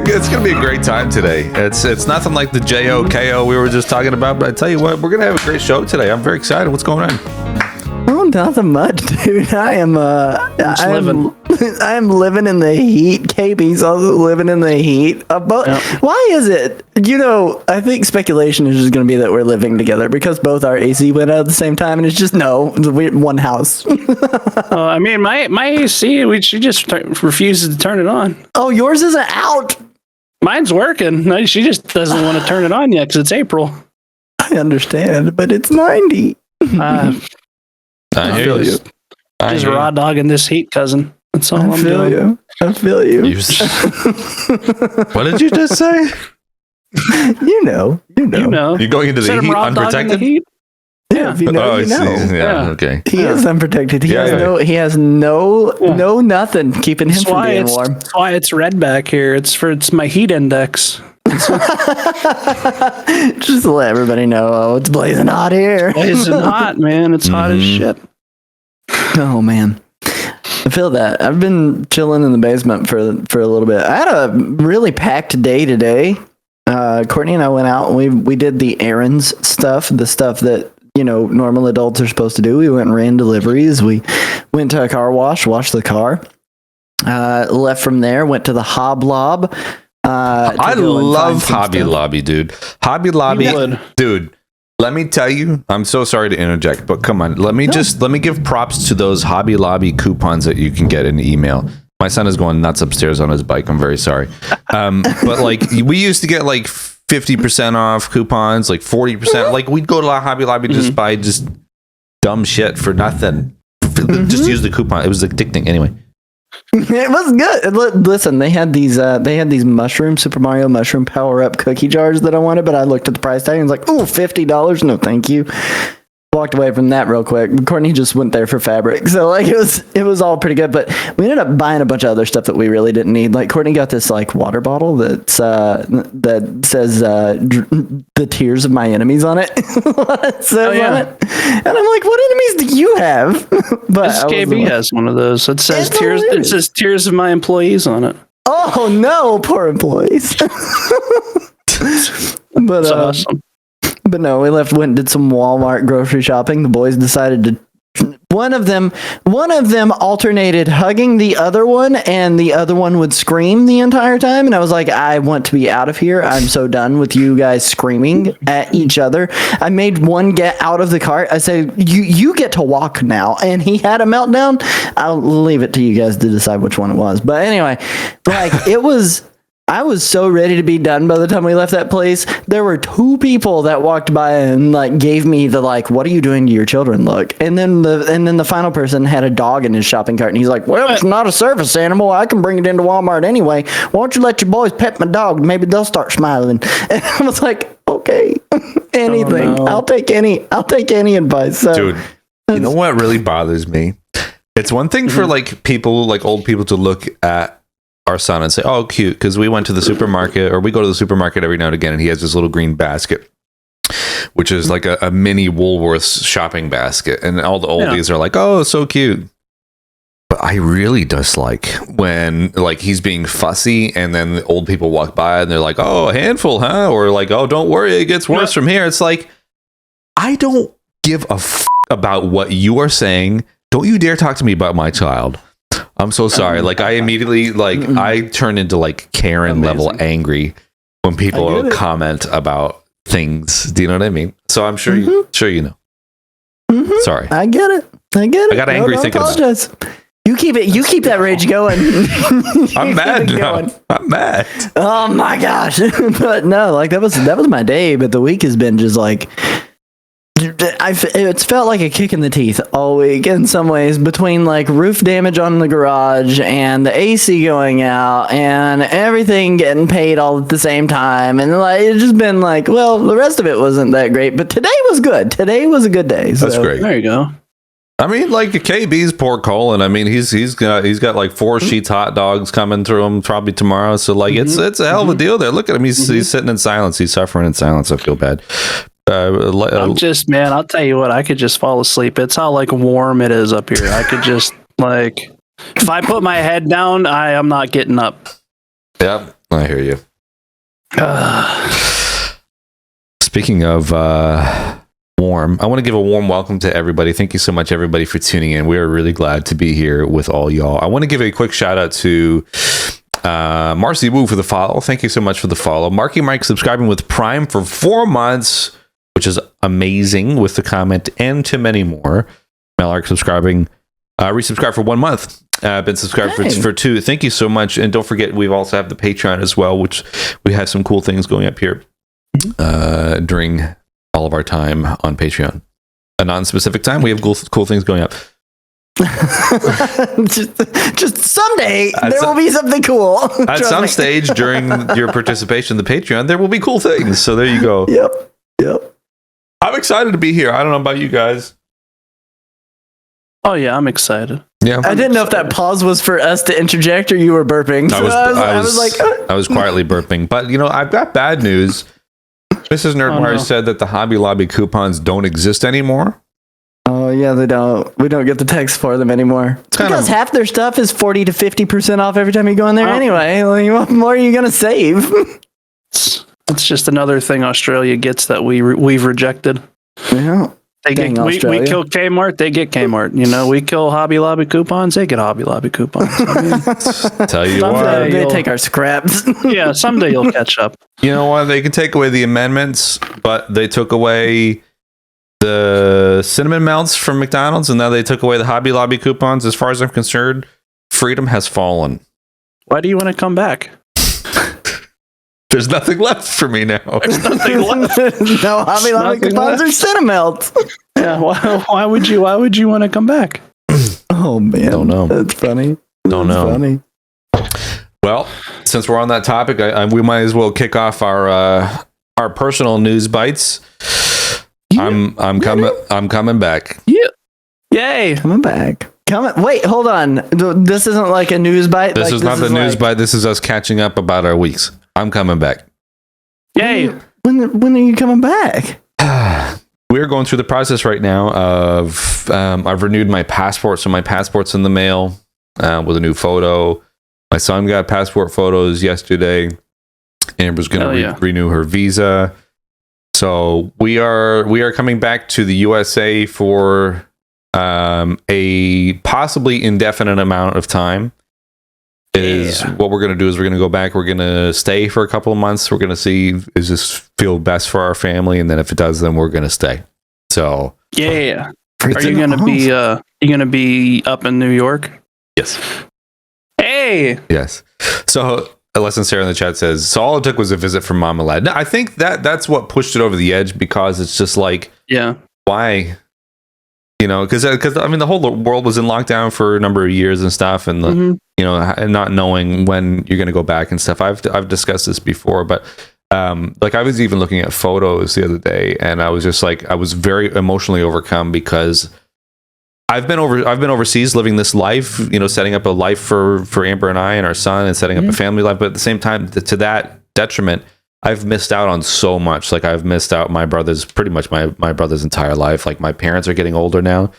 It's gonna be a great time today. It's nothing like the JOKO we were just talking about, but I tell you what, we're gonna have a great show today. I'm very excited. What's going on? Oh, nothing much, dude. I am living in the heat. KB's also living in the heat. Why is it? I think speculation is just going to be that we're living together because both our AC went out at the same time, and it's just one house. I mean, my AC, she just refuses to turn it on. Oh, yours isn't out. Mine's working. No, she just doesn't want to turn it on yet because it's April. I understand, but it's 90. I feel you. Just raw dogging this heat, cousin. That's all I'm doing. I feel you. What did you just say? You know. You're going into the heat unprotected? Yeah, if you know, you know. Yeah, okay. He is unprotected. He has no nothing keeping him from being warm. That's why it's red back here. It's my heat index. Just to let everybody know, it's blazing hot here. Blazing hot, man. It's hot as shit. Oh man, I feel that. I've been chilling in the basement for a little bit. I had a really packed day today. Courtney and I went out and we did the errands stuff, the stuff that normal adults are supposed to do. We went and ran deliveries. We went to a car wash, washed the car. Left from there, went to the Hoblob. I love Hobby Lobby, dude. Hobby Lobby, dude. Let me tell you, I'm so sorry to interject, but come on. Let me give props to those Hobby Lobby coupons that you can get in email. My son is going nuts upstairs on his bike. I'm very sorry. But like we used to get like 50% off coupons, like 40%. Like we'd go to Hobby Lobby just buy just dumb shit for nothing. Just use the coupon. It was addicting anyway. It was good. Listen, they had these Super Mario mushroom power up cookie jars that I wanted, but I looked at the price tag and was like, "Ooh, $50? No, thank you." Walked away from that real quick. Courtney just went there for fabric, so like it was all pretty good. But we ended up buying a bunch of other stuff that we really didn't need. Like Courtney got this like water bottle that says "The tears of my enemies" on it. On it, and I'm like, "What enemies do you have?" But KB has one of those. It says tears. It says "tears of my employees" on it. Oh no, poor employees. But that's awesome. But no, we went and did some Walmart grocery shopping. The boys decided to. One of them alternated hugging the other one, and the other one would scream the entire time. And I was like, I want to be out of here. I'm so done with you guys screaming at each other. I made one get out of the cart. I said, you get to walk now. And he had a meltdown. I'll leave it to you guys to decide which one it was. But anyway, like I was so ready to be done by the time we left that place. There were two people that walked by and like gave me the like, "What are you doing to your children?" look. And then the final person had a dog in his shopping cart, and he's like, "Well, it's not a service animal. I can bring it into Walmart anyway. Why don't you let your boys pet my dog? Maybe they'll start smiling." And I was like, "Okay, anything. Oh, no. I'll take any advice." So, dude, you know what really bothers me? It's one thing for like people, like old people, to look at our son and say, "Oh, cute," because we went to the supermarket, or we go to the supermarket every now and again, and he has this little green basket, which is like a mini Woolworths shopping basket, and all the oldies are like, "Oh, so cute." But I really dislike when like he's being fussy, and then the old people walk by and they're like, "Oh, a handful, huh?" Or like, "Oh, don't worry, it gets worse from here." It's like, I don't give a about what you are saying. Don't you dare talk to me about my child. I'm so sorry. Like I immediately I turn into like Karen level angry when people comment about things. Do you know what I mean? So I'm sure you know. Sorry. I get it. I got angry thinking apologize. You keep that rage going. I'm mad now. I'm mad. Oh my gosh. But no, like that was my day, but the week has been just like it's felt like a kick in the teeth all week in some ways, between like roof damage on the garage and the AC going out and everything getting paid all at the same time, and like it's just been like, well, the rest of it wasn't that great, but today was good. Today was a good day. So. That's great. There you go. I mean, like KB's poor Colin. I mean, he's got like 4 sheets hot dogs coming through him probably tomorrow. So like it's a hell of a deal there. Look at him. He's sitting in silence. He's suffering in silence. I feel bad. I'm just, man, I'll tell you what, I could just fall asleep. It's how like warm it is up here. I could just like, if I put my head down, I'm not getting up. Yep, I hear you. Speaking of warm, I want to give a warm welcome to everybody. Thank you so much, everybody, for tuning in. We are really glad to be here with all y'all. I want to give a quick shout out to Marcy Wu for the follow. Thank you so much for the follow. Marky Mike subscribing with Prime for 4 months, which is amazing, with the comment, and to many more. Malark subscribing, resubscribed for 1 month. Been subscribed for 2. Thank you so much. And don't forget, we also have the Patreon as well, which we have some cool things going up here during all of our time on Patreon. A non-specific time, we have cool things going up. just someday there will be something cool. At some stage during your participation in the Patreon, there will be cool things. So there you go. Yep. I'm excited to be here. I don't know about you guys. Oh yeah, I'm excited. Yeah, I didn't know if that pause was for us to interject or you were burping. So I was like, I was quietly burping. But I've got bad news. Mrs. Nerdwire said that the Hobby Lobby coupons don't exist anymore. Oh yeah, they don't. We don't get the text for them anymore. It's because half their stuff is 40 to 50% off every time you go in there anyway. Like, what more are you gonna save? It's just another thing Australia gets that we've rejected. Yeah. We kill Kmart, they get Kmart. We kill Hobby Lobby coupons, they get Hobby Lobby coupons. I mean, tell you what, they take our scraps. Yeah, someday you'll catch up. You know what? They can take away the amendments, but they took away the cinnamon melts from McDonald's, and now they took away the Hobby Lobby coupons. As far as I'm concerned, freedom has fallen. Why do you want to come back? There's nothing left for me now. There's nothing left. No Hobby Lobby coupons or cinnamon melts. Yeah, why would you want to come back? Oh man, don't know. That's funny. Don't know. Funny. Well, since we're on that topic, we might as well kick off our personal news bites. Yeah, I'm coming back. Yeah. Yay. Coming back. Wait, hold on. This isn't like a news bite. This is not the news bite. This is us catching up about our weeks. I'm coming back. Yay. When are you coming back? We're going through the process right now of I've renewed my passport, so my passport's in the mail with a new photo. My son got passport photos yesterday. Amber's going to renew her visa. So we are coming back to the USA for a possibly indefinite amount of time. What we're going to do is we're going to go back. We're going to stay for a couple of months. We're going to see, does this feel best for our family? And then if it does, then we're going to stay. So yeah. Are you going to be up in New York? Yes. Hey. Yes. So Lesson Sarah in the chat says, so all it took was a visit from Mom and Lad. No, I think that's what pushed it over the edge, because it's just like, why? Because I mean, the whole world was in lockdown for a number of years and stuff, and and not knowing when you're going to go back and stuff. I've discussed this before, but like I was even looking at photos the other day, and I was just like, I was very emotionally overcome, because I've been overseas living this life, setting up a life for Amber and I and our son, and setting up a family life. But at the same time, to that detriment, I've missed out on so much. Like, I've missed out pretty much my brother's entire life. Like, my parents are getting older now,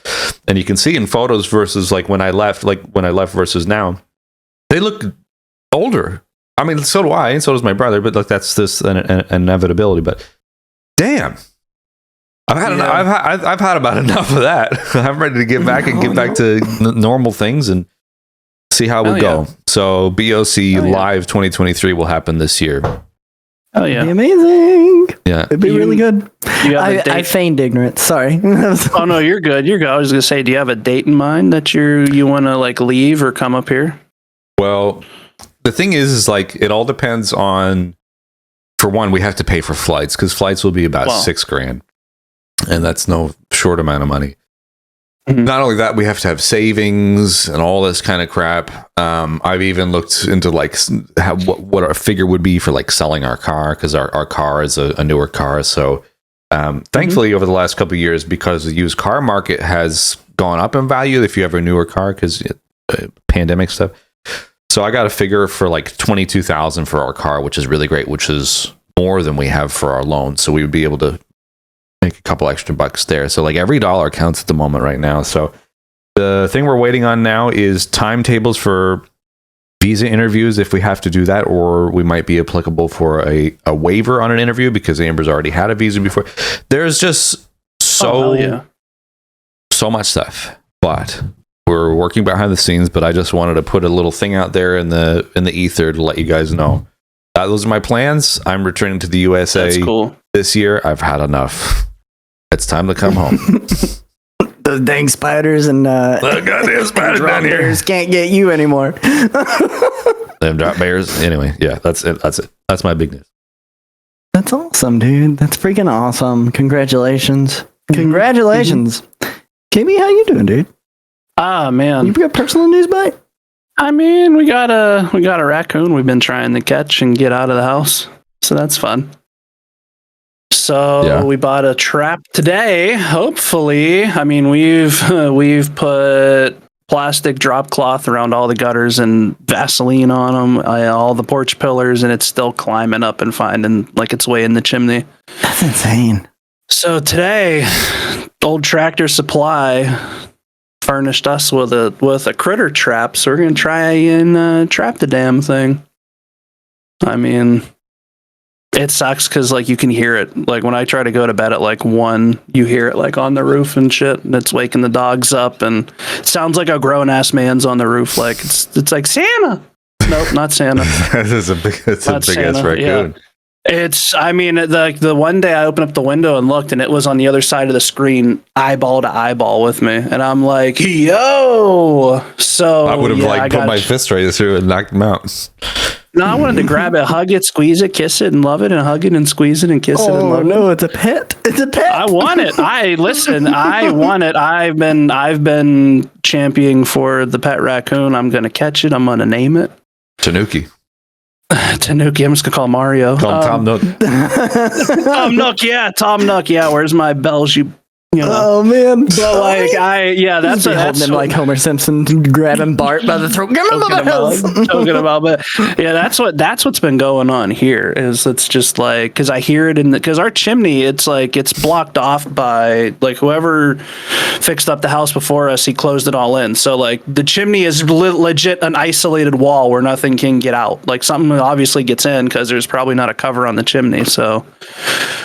and you can see in photos versus like when I left versus now, they look older. I mean, so do I, and so does my brother. But like, that's this an inevitability. But damn, I've had about enough of that. I'm ready to get back and get back to normal things and see how we go. So BOC Live 2023 will happen this year. Oh yeah, it'd be amazing. Yeah, it'd be really good. I feigned ignorance. Sorry. Oh no, you're good. You're good. I was gonna say, do you have a date in mind that you want to like leave or come up here? Well, the thing is like, it all depends on. For one, we have to pay for flights, because flights will be about $6,000, and that's no short amount of money. Not only that, we have to have savings and all this kind of crap. I've even looked into like what our figure would be for like selling our car, because our car is a newer car. So thankfully, over the last couple of years, because the used car market has gone up in value if you have a newer car, because pandemic stuff. So I got a figure for like $22,000 for our car, which is really great, which is more than we have for our loan. So we would be able to make a couple extra bucks there. So like every dollar counts at the moment right now. So the thing we're waiting on now is timetables for visa interviews if we have to do that, or we might be applicable for a waiver on an interview because Amber's already had a visa before. There's just so much stuff, but we're working behind the scenes. But I just wanted to put a little thing out there in the ether to let you guys know. Those are my plans. I'm returning to the USA this year. I've had enough. It's time to come home. Those dang spiders and the goddamn spiders down here bears can't get you anymore. Them drop bears. Anyway, yeah, that's it. That's my big news. That's awesome, dude. That's freaking awesome. Congratulations. Congratulations. KB, how you doing, dude? Ah, man. You got personal news bite? I mean, we got a raccoon we've been trying to catch and get out of the house. So that's fun. So we bought a trap today. Hopefully, I mean we've put plastic drop cloth around all the gutters and Vaseline on them, all the porch pillars, and it's still climbing up and finding like its way in the chimney. That's insane. So today, old Tractor Supply furnished us with a critter trap. So we're gonna try and trap the damn thing. I mean, it sucks because like you can hear it. Like when I try to go to bed at like 1, you hear it like on the roof and shit, and it's waking the dogs up, and it sounds like a grown ass man's on the roof. Like it's like Santa. Nope, not Santa. It's a big ass raccoon. Yeah. It's, I mean, the one day I opened up the window and looked, and it was on the other side of the screen, eyeball to eyeball with me, and I'm like, yo. So I would have put my fist right through and knocked him out. No, I wanted to grab it, hug it, squeeze it, kiss it, and love it, and hug it and squeeze it and kiss it and love it. Oh no, it's a pet. It's a pet. I want it. I want it. I've been championing for the pet raccoon. I'm gonna catch it. I'm gonna name it Tanuki. Tanuki. I'm just gonna call Mario. Call him Tom Nook. Tom Nook. Yeah, Tom Nook. Yeah, where's my bells? You know. Oh man. So like that's holding him like Homer Simpson, grabbing Bart by the throat. Talking about, but yeah, that's what's been going on here. Is it's just like because I hear it because our chimney, it's blocked off by like whoever fixed up the house before us. He closed it all in, so like the chimney is legit an isolated wall where nothing can get out. Like something obviously gets in because there's probably not a cover on the chimney. So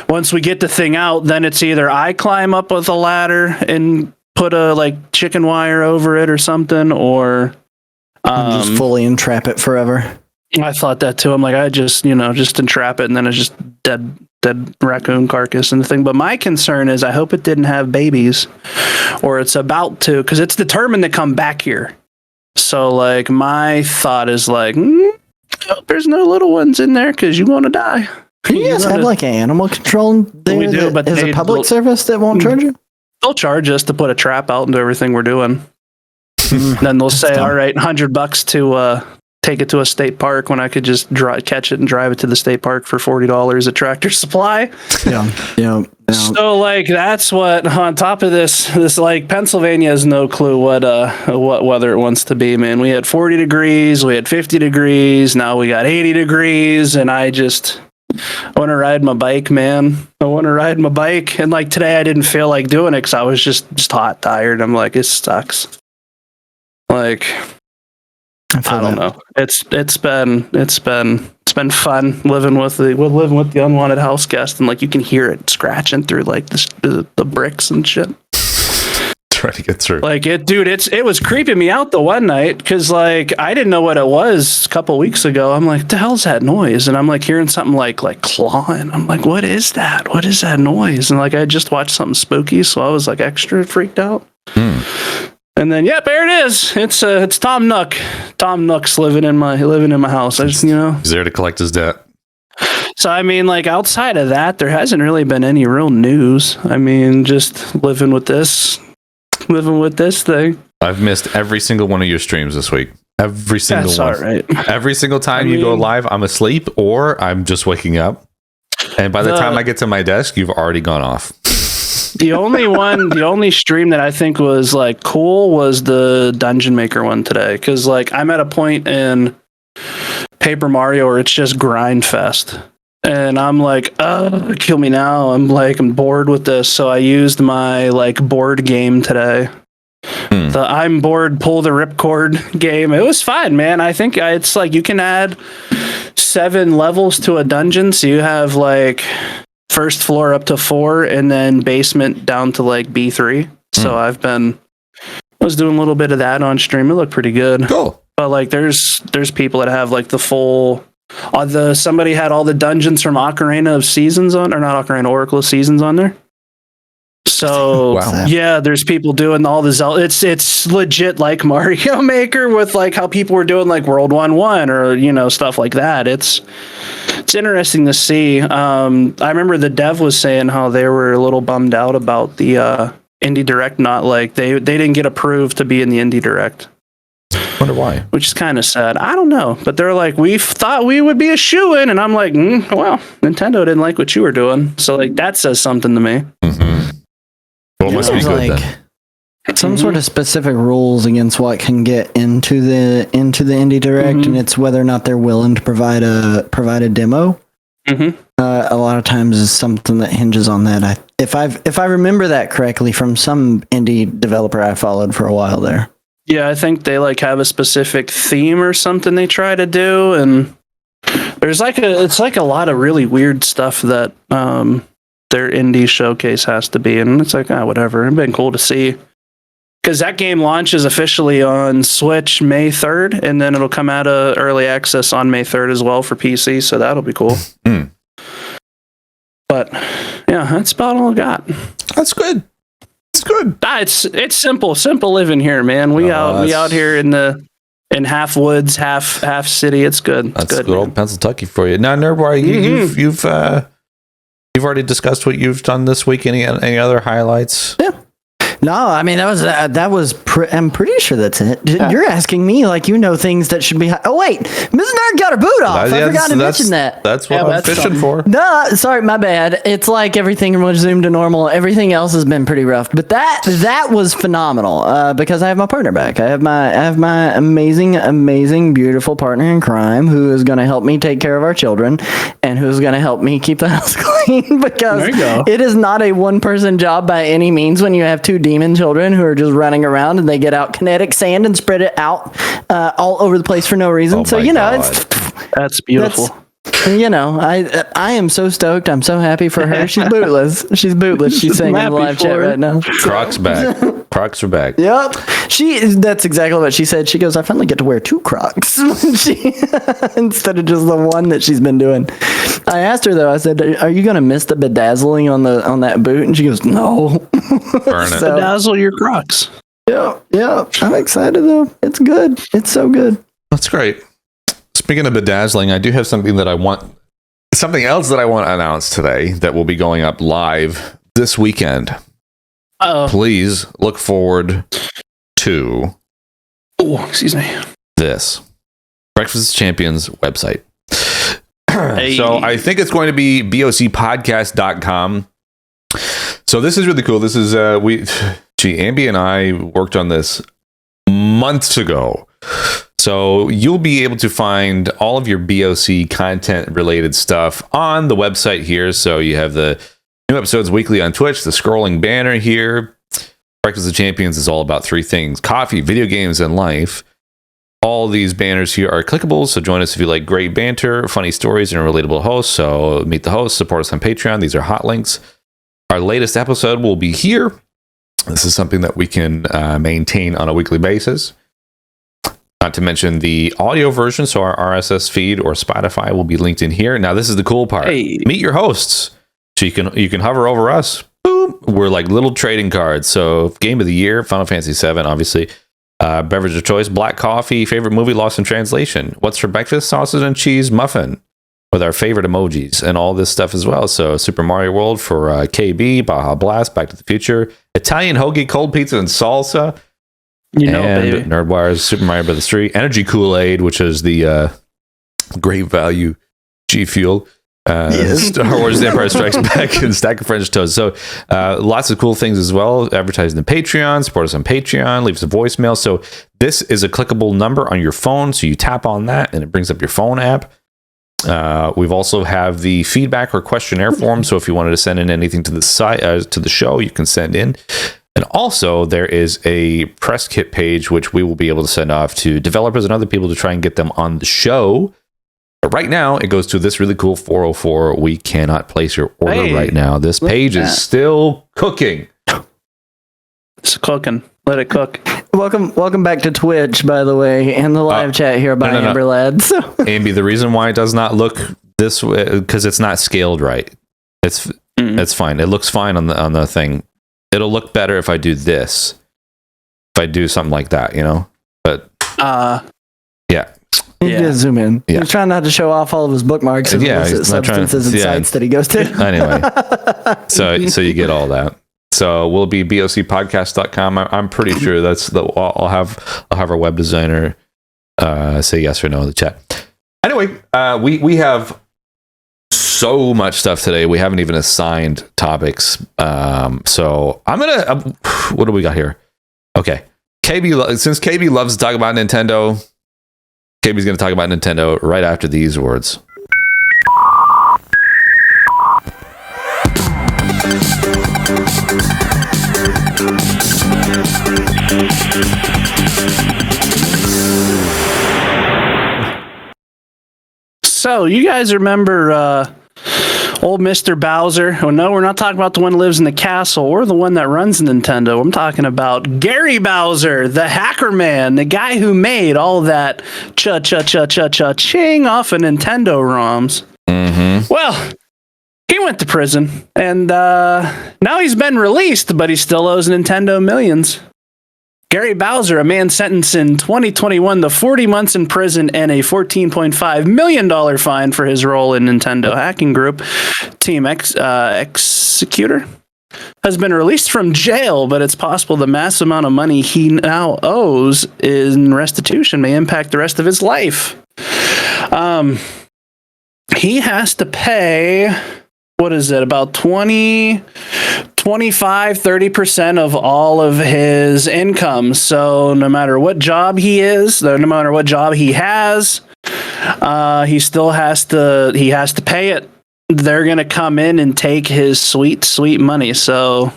once we get the thing out, then it's either I climb up with a ladder and put a like chicken wire over it or something, or just fully entrap it forever. I thought that too. I'm like, I just entrap it, and then it's just dead raccoon carcass and the thing. But my concern is I hope it didn't have babies, or it's about to, because it's determined to come back here. So like my thought is like, there's no little ones in there because you want to die. You guys have like animal control there? We do, but is a public service that won't charge you? They'll charge us to put a trap out and do everything we're doing. Then they'll say, all right, $100 to take it to a state park when I could just catch it and drive it to the state park for $40 at Tractor Supply. Yeah. So like that's what on top of this like Pennsylvania has no clue what weather it wants to be, man. We had 40 degrees, we had 50 degrees, now we got 80 degrees, and I want to ride my bike, man. I want to ride my bike. And like today I didn't feel like doing it because I was just hot, tired. I'm like, it sucks. Like, I don't know. It's been fun living with the unwanted house guest, and like you can hear it scratching through like the bricks and shit. Trying to get through. Like it was creeping me out the one night because like I didn't know what it was a couple weeks ago. I'm like, the hell's that noise? And I'm like hearing something like clawing. I'm like, what is that? What is that noise? And like I just watched something spooky, so I was like extra freaked out. And then there it is. It's Tom Nook. Tom Nook's living in my house. I just he's there to collect his debt. So I mean, like outside of that, there hasn't really been any real news. I mean, just living with this thing. I've missed every single one of your streams this week. Every single That's one. All right. Every single time you go live, I'm asleep or I'm just waking up. And by the time I get to my desk, you've already gone off. The only stream that I think was like cool was the Dungeon Maker one today. Cause like I'm at a point in Paper Mario where it's just grind fest. And I'm like, kill me now. I'm bored with this. So I used my board game today. The I'm bored, pull the ripcord game. It was fine, man. I think it's you can add 7 levels to a dungeon. So you have first floor up to 4 and then basement down to B3. So I was doing a little bit of that on stream. It looked pretty good. Cool. But there's people that have the full somebody had all the dungeons from Ocarina of Seasons on, or not Ocarina, Oracle of Seasons on there. So Wow. yeah, there's people doing all the Zelda. It's legit like Mario Maker with how people were doing World 1-1 or stuff like that. It's interesting to see. I remember the dev was saying how they were a little bummed out about the Indie Direct not they didn't get approved to be in the Indie Direct. Wonder why? Which is kind of sad. I don't know, but they're we thought we would be a shoo-in, and I'm well, Nintendo didn't like what you were doing, so that says something to me. Mm-hmm. Well, it must be good then. Some sort of specific rules against what can get into the Indie Direct, and it's whether or not they're willing to provide a demo. A lot of times is something that hinges on that. If I remember that correctly from some indie developer I followed for a while there. Yeah, I think they have a specific theme or something they try to do, and there's it's a lot of really weird stuff that their indie showcase has to be, and it's whatever. It'd been cool to see, because that game launches officially on Switch May 3rd, and then it'll come out of early access on May 3rd as well for PC, so that'll be cool. But yeah, that's about all I got. That's good. It's good. It's simple living here, man. We out here in half woods, half city. It's good. That's good, good old Pennsylvania for you. Now, Nerdwire, you've already discussed what you've done this week. Any other highlights? Yeah. No, I mean I'm pretty sure that's it. You're asking me things that should be. Oh wait, Ms. Nerd got her boot off. I forgot to mention that. That's what I'm fishing for. No, sorry, my bad. It's everything resumed to normal. Everything else has been pretty rough, but that was phenomenal because I have my partner back. I have my amazing, beautiful partner in crime who is going to help me take care of our children and who's going to help me keep the house clean because it is not a one-person job by any means when you have 2 demon children who are just running around and they get out kinetic sand and spread it out all over the place for no reason. So that's beautiful. I am so stoked. I'm so happy for her. She's bootless. She's saying in the live chat right now. Crocs back. Crocs are back. Yep. That's exactly what she said. She goes, I finally get to wear 2 Crocs instead of just the one that she's been doing. I asked her though, I said, are you going to miss the bedazzling on that boot? And she goes, no. Burn it. Bedazzle your Crocs. Yeah. I'm excited though. It's good. It's so good. That's great. Speaking of bedazzling, I do have something else that I want to announce today that will be going up live this weekend. Please look forward to this Breakfast Champions website. Hey. So I think it's going to be bocpodcast.com. So this is really cool. This is Ambi and I worked on this months ago. So you'll be able to find all of your BOC content related stuff on the website here. So you have the new episodes weekly on Twitch, the scrolling banner here. Breakfast of Champions is all about 3 things: coffee, video games, and life. All these banners here are clickable, so join us if you like great banter, funny stories, and a relatable host. So meet the host, support us on Patreon. These are hot links. Our latest episode will be here. This is something that we can maintain on a weekly basis. Not to mention the audio version, so our RSS feed or Spotify will be linked in here. Now, this is the cool part. Hey. Meet your hosts. So you can hover over us. Boom. We're like little trading cards. So game of the year, Final Fantasy VII, obviously. Beverage of choice, black coffee. Favorite movie, Lost in Translation. What's for breakfast? Sausage and cheese muffin with our favorite emojis and all this stuff as well. So Super Mario World for KB, Baja Blast, Back to the Future, Italian hoagie, cold pizza, and salsa. Baby. Nerdwire's Super Mario Bros. 3, Energy Kool-Aid, which is the great value G Fuel, Star Wars The Empire Strikes Back, and Stack of French Toast. So lots of cool things as well. Advertising the Patreon, support us on Patreon, leave us a voicemail. So this is a clickable number on your phone. So you tap on that and it brings up your phone app. We've also have the feedback or questionnaire form. So if you wanted to send in anything to the site, to the show, you can send in. And also there is a press kit page, which we will be able to send off to developers and other people to try and get them on the show. But right now it goes to this really cool 404. We cannot place your order right now. This page is still cooking. It's cooking. Let it cook. Welcome back to Twitch, by the way, and the live chat here by Amber Lad. So. Amby, the reason why it does not look this way, because it's not scaled right. It's fine. It looks fine on the thing. It'll look better if I do this. If I do something like that, you know. But yeah. You just zoom in. Yeah. He's trying not to show off all of his bookmarks and substances and sites that he goes to. Anyway, so you get all that. So we'll be bocpodcast.com. I'm pretty sure I'll have our web designer say yes or no in the chat. Anyway, we have so much stuff today. We haven't even assigned topics. So I'm gonna. What do we got here? Okay, KB. Since KB loves to talk about Nintendo, KB's gonna talk about Nintendo right after these words. So, you guys remember old Mr. Bowser? Oh, no, we're not talking about the one who lives in the castle or the one that runs Nintendo. I'm talking about Gary Bowser, the hacker man, the guy who made all that cha-cha-cha-cha-cha-ching off of Nintendo ROMs. Mm-hmm. Well, he went to prison, and now he's been released, but he still owes Nintendo millions. Gary Bowser, a man sentenced in 2021 to 40 months in prison and a $14.5 million fine for his role in Nintendo hacking group Team Executor, has been released from jail, but it's possible the massive amount of money he now owes in restitution may impact the rest of his life. He has to pay, what is it, about 25-30% of all of his income. So no matter what job he is, no matter what job he has, he still has to pay it. They're gonna come in and take his sweet money. So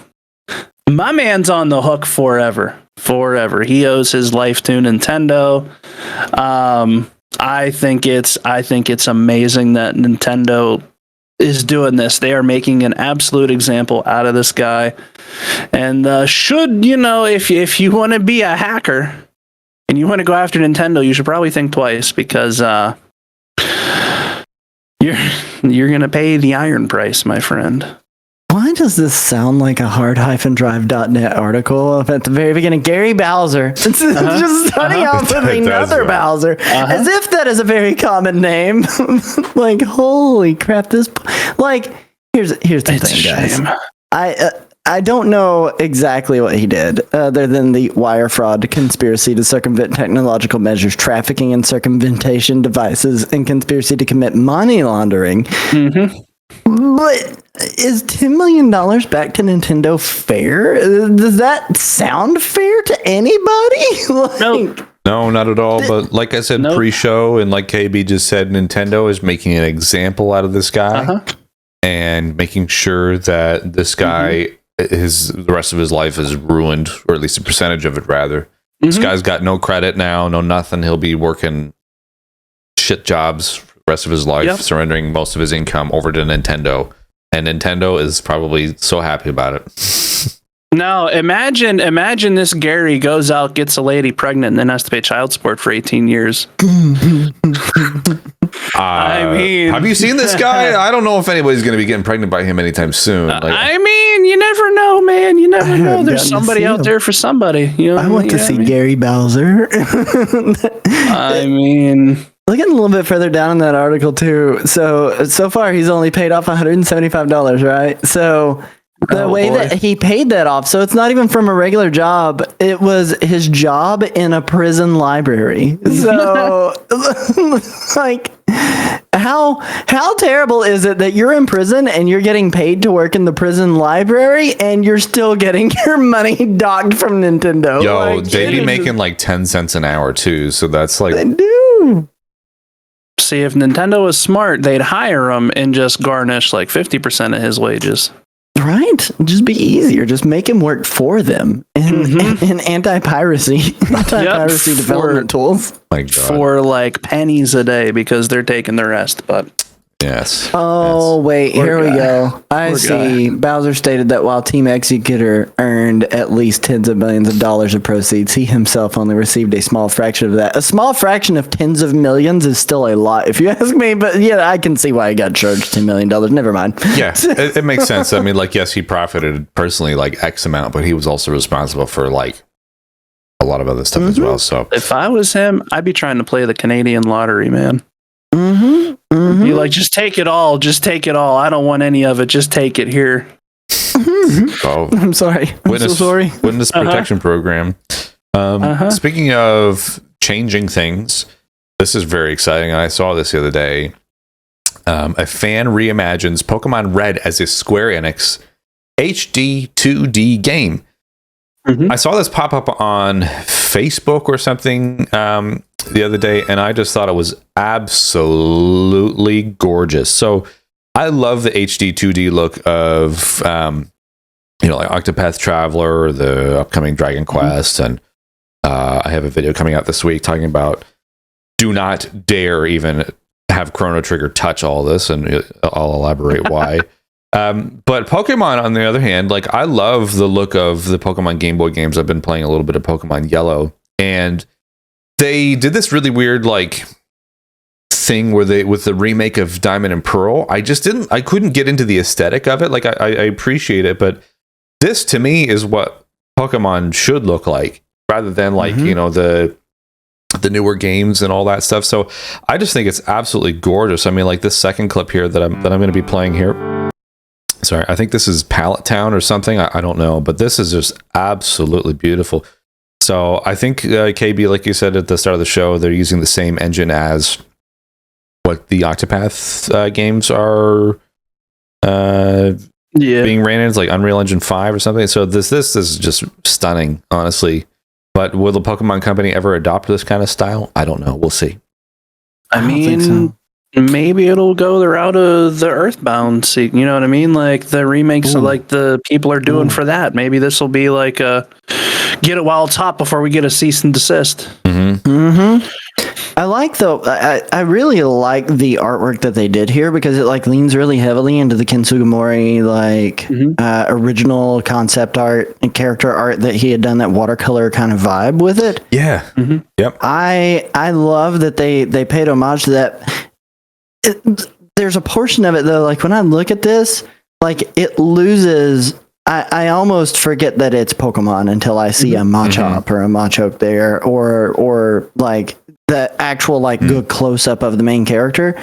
my man's on the hook forever. He owes his life to Nintendo. I think it's amazing that Nintendo is doing this. They are making an absolute example out of this guy. And if you want to be a hacker and you want to go after Nintendo, you should probably think twice, because you're going to pay the iron price, my friend. Why does this sound like a hard-drive.net article at the very beginning? Gary Bowser. It's just starting off with another Bowser. As if that is a very common name. Like, holy crap, here's the thing, guys. I don't know exactly what he did, other than the wire fraud, conspiracy to circumvent technological measures, trafficking and circumvention devices, and conspiracy to commit money laundering. Mm-hmm. But is $10 million back to Nintendo fair? Does that sound fair to anybody? No, not at all. But like I said, pre-show, and like KB just said, Nintendo is making an example out of this guy and making sure that this guy, the rest of his life is ruined, or at least a percentage of it, rather. This guy's got no credit now, no nothing. He'll be working shit jobs for the rest of his life, surrendering most of his income over to Nintendo. And Nintendo is probably so happy about it. Now, imagine this Gary goes out, gets a lady pregnant, and then has to pay child support for 18 years. I mean, have you seen this guy? I don't know if anybody's going to be getting pregnant by him anytime soon. I mean, you never know, man. You never know. There's somebody out there for somebody. You know, I want to see Gary Bowser. I mean, looking a little bit further down in that article too. So far he's only paid off $175, right? So the way that he paid that off, so it's not even from a regular job. It was his job in a prison library. So like, how terrible is it that you're in prison and you're getting paid to work in the prison library and you're still getting your money docked from Nintendo? Yo, they be making like 10 cents an hour too. So that's like, they do. See, if Nintendo was smart, they'd hire him and just garnish like 50% of his wages. Right? Just be easier. Just make him work for them in anti-piracy development tools. My God. For like pennies a day because they're taking the rest. But Yes. Oh, yes. wait, Poor here we guy. go. I Poor see. Bowser stated that while Team Executor earned at least tens of millions of dollars of proceeds, he himself only received a small fraction of that. A small fraction of tens of millions is still a lot, if you ask me. But yeah, I can see why he got charged $10 million. Never mind. Yeah, it makes sense. I mean, like, yes, he profited personally like X amount, but he was also responsible for like a lot of other stuff as well. So if I was him, I'd be trying to play the Canadian lottery, man. Be like, just take it all. Just take it all. I don't want any of it. Just take it here. oh, I'm sorry. I'm so sorry. Witness protection program. Speaking of changing things, this is very exciting. I saw this the other day. A fan reimagines Pokemon Red as a Square Enix HD 2D game. I saw this pop up on Facebook or something the other day, and I just thought it was absolutely gorgeous. So I love the HD 2D look of, like Octopath Traveler, the upcoming Dragon Quest, and I have a video coming out this week talking about do not dare even have Chrono Trigger touch all this, and I'll elaborate why. But Pokemon, on the other hand, like I love the look of the Pokemon Game Boy games. I've been playing a little bit of Pokemon Yellow, and they did this really weird like thing where they with the remake of Diamond and Pearl. I couldn't get into the aesthetic of it. Like I appreciate it, but this to me is what Pokemon should look like, rather than like the newer games and all that stuff. So I just think it's absolutely gorgeous. I mean, like this second clip here that I'm going to be playing here. Sorry, I think this is Pallet Town or something. I don't know, but this is just absolutely beautiful. So I think KB, like you said at the start of the show, they're using the same engine as what the Octopath games are being ran in. It's like Unreal Engine 5 or something. So this is just stunning, honestly. But will the Pokemon Company ever adopt this kind of style? I don't know. We'll see. I mean, maybe it'll go the route of the Earthbound. You know what I mean? Like the remakes, like the people are doing for that. Maybe this will be like a get it while it's hot before we get a cease and desist. I like I really like the artwork that they did here because it like leans really heavily into the Ken Sugimori original concept art and character art that he had done, that watercolor kind of vibe with it. Yeah. Yep. I love that they paid homage to that. There's a portion of it though, like when I look at this, like it loses. I almost forget that it's Pokemon until I see a Machop or a Machoke there, or like the actual like good close up of the main character.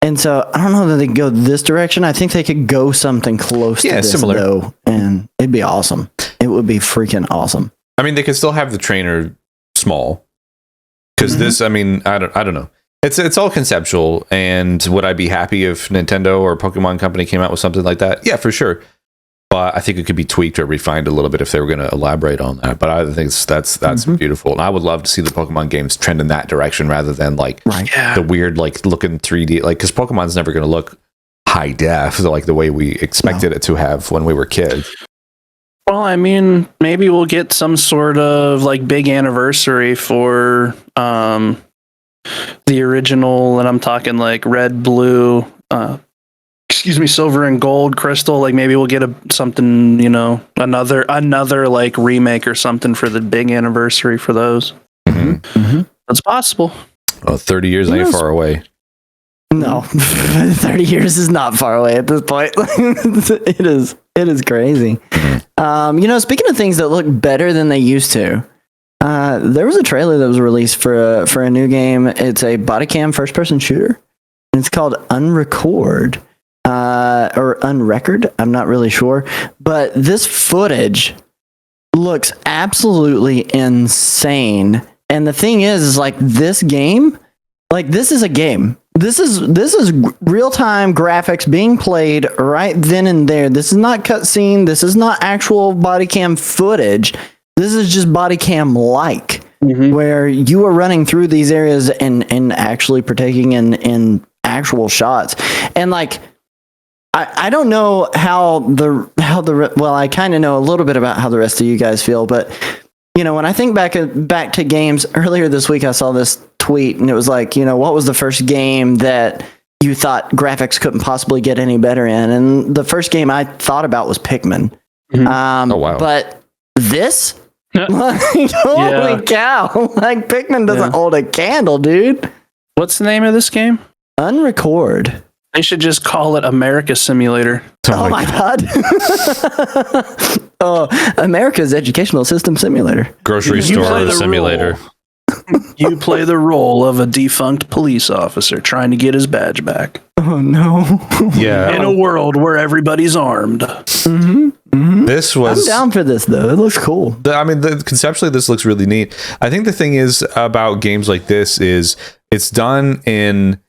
And so I don't know that they could go this direction. I think they could go something close to this similar though, and it'd be awesome. It would be freaking awesome. I mean, they could still have the trainer small because this. I mean, I don't know. It's all conceptual. And would I be happy if Nintendo or Pokemon Company came out with something like that? Yeah, for sure. But I think it could be tweaked or refined a little bit if they were going to elaborate on that. But I think that's beautiful. And I would love to see the Pokemon games trend in that direction rather than like the weird like looking 3D, like because Pokemon's never going to look high def like the way we expected it to have when we were kids. Well, I mean, maybe we'll get some sort of like big anniversary for the original, and I'm talking like red, blue, silver and gold, crystal. Like maybe we'll get something, another like remake or something for the big anniversary for those. That's possible. Well, 30 years ain't far away. No, 30 years is not far away at this point. It is crazy. Speaking of things that look better than they used to, there was a trailer that was released for a new game. It's a body cam first person shooter. It's called Unrecord. Or Unrecord, I'm not really sure. But this footage looks absolutely insane. And the thing is like this game, like this is a game. This is real-time graphics being played right then and there. This is not cutscene. This is not actual body cam footage. This is just body cam like. where you are running through these areas and actually partaking in actual shots. And like, I don't know how well, I kind of know a little bit about how the rest of you guys feel, but you know, when I think back to games earlier this week, I saw this tweet and it was like, you know, what was the first game that you thought graphics couldn't possibly get any better in? And the first game I thought about was Pikmin. Oh wow! But this, like, holy cow! Like Pikmin doesn't hold a candle, dude. What's the name of this game? Unrecord. They should just call it America Simulator. Oh my god! America's Educational System Simulator. Grocery store simulator. You play the role of a defunct police officer trying to get his badge back. Oh no! Yeah. In a world where everybody's armed. This was. I'm down for this though. It looks cool. Conceptually, this looks really neat. I think the thing is about games like this is it's done in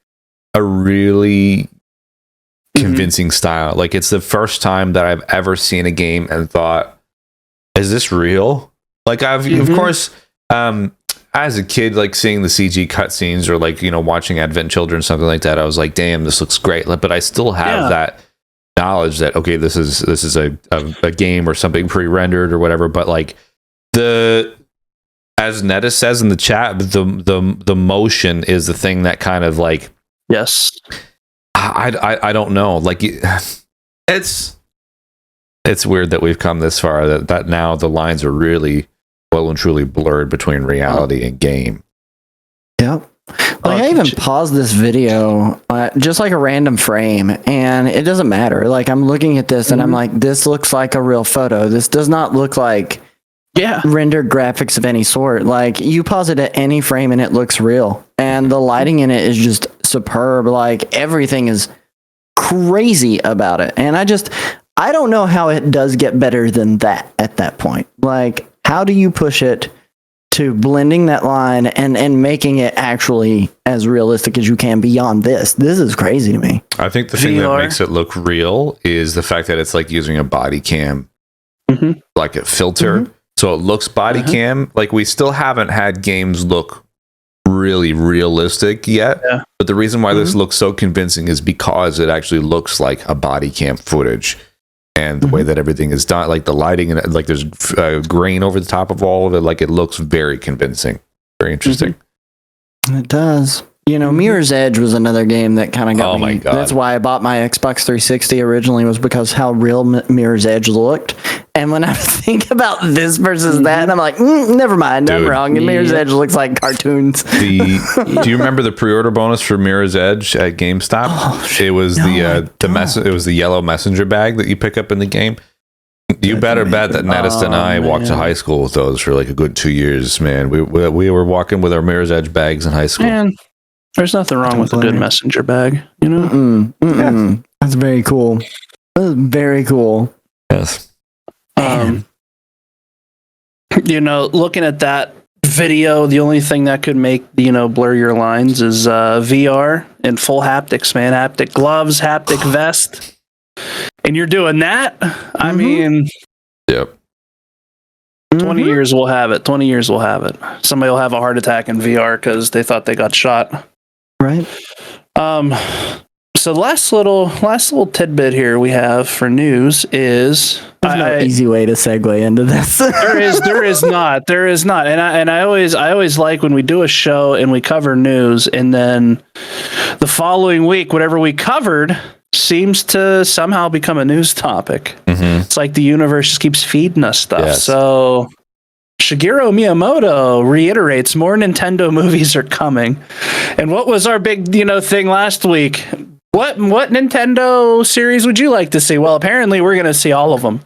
a really convincing style. Like it's the first time that I've ever seen a game and thought, "Is this real?" Like of course, as a kid, like seeing the CG cutscenes or like, you know, watching Advent Children, something like that, I was like, damn, this looks great. But I still have that knowledge that, okay, this is a game or something pre-rendered or whatever. But like as Netta says in the chat, the motion is the thing that kind of like, yes, I don't know. Like it's weird that we've come this far that now the lines are really well and truly blurred between reality and game. Yep. Like I even paused this video, just like a random frame, and it doesn't matter. Like I'm looking at this and I'm like, this looks like a real photo. This does not look like rendered graphics of any sort. Like you pause it at any frame and it looks real. And the lighting in it is just superb. Like everything is crazy about it. And I don't know how it does get better than that at that point. Like, how do you push it to blending that line and making it actually as realistic as you can beyond this? This is crazy to me. I think the thing that makes it look real is the fact that it's like using a body cam, like a filter. So it looks body cam. Like we still haven't had games look really realistic yet. Yeah. But the reason why this looks so convincing is because it actually looks like a body cam footage. And the way that everything is done, like the lighting and like there's grain over the top of all of it, like it looks very convincing, very interesting. It does. You know, Mirror's Edge was another game that kind of got me. My God. That's why I bought my Xbox 360 originally, was because how real Mirror's Edge looked. And when I think about this versus that, I'm like, never mind, dude, I'm wrong. And Mirror's Edge looks like cartoons. Do you remember the pre-order bonus for Mirror's Edge at GameStop? It was it was the yellow messenger bag that you pick up in the game. You better bet that Nettist and I walked to high school with those for like a good 2 years, man. We were walking with our Mirror's Edge bags in high school. Man, there's nothing wrong with a good messenger bag, you know? Yeah. That's very cool. That is very cool. Yes. You know, looking at that video, the only thing that could make, you know, blur your lines is VR and full haptics, man. Haptic gloves, haptic vest. And you're doing that? I mean... Yep. 20 years we'll have it. 20 years we'll have it. Somebody will have a heart attack in VR because they thought they got shot. Right. So last little tidbit here we have for news is there's no easy way to segue into this. there is not. And I always like when we do a show and we cover news and then the following week whatever we covered seems to somehow become a news topic. It's like the universe just keeps feeding us stuff. Yes. So Shigeru Miyamoto reiterates more Nintendo movies are coming. And what was our big, thing last week? What Nintendo series would you like to see? Well, apparently we're going to see all of them.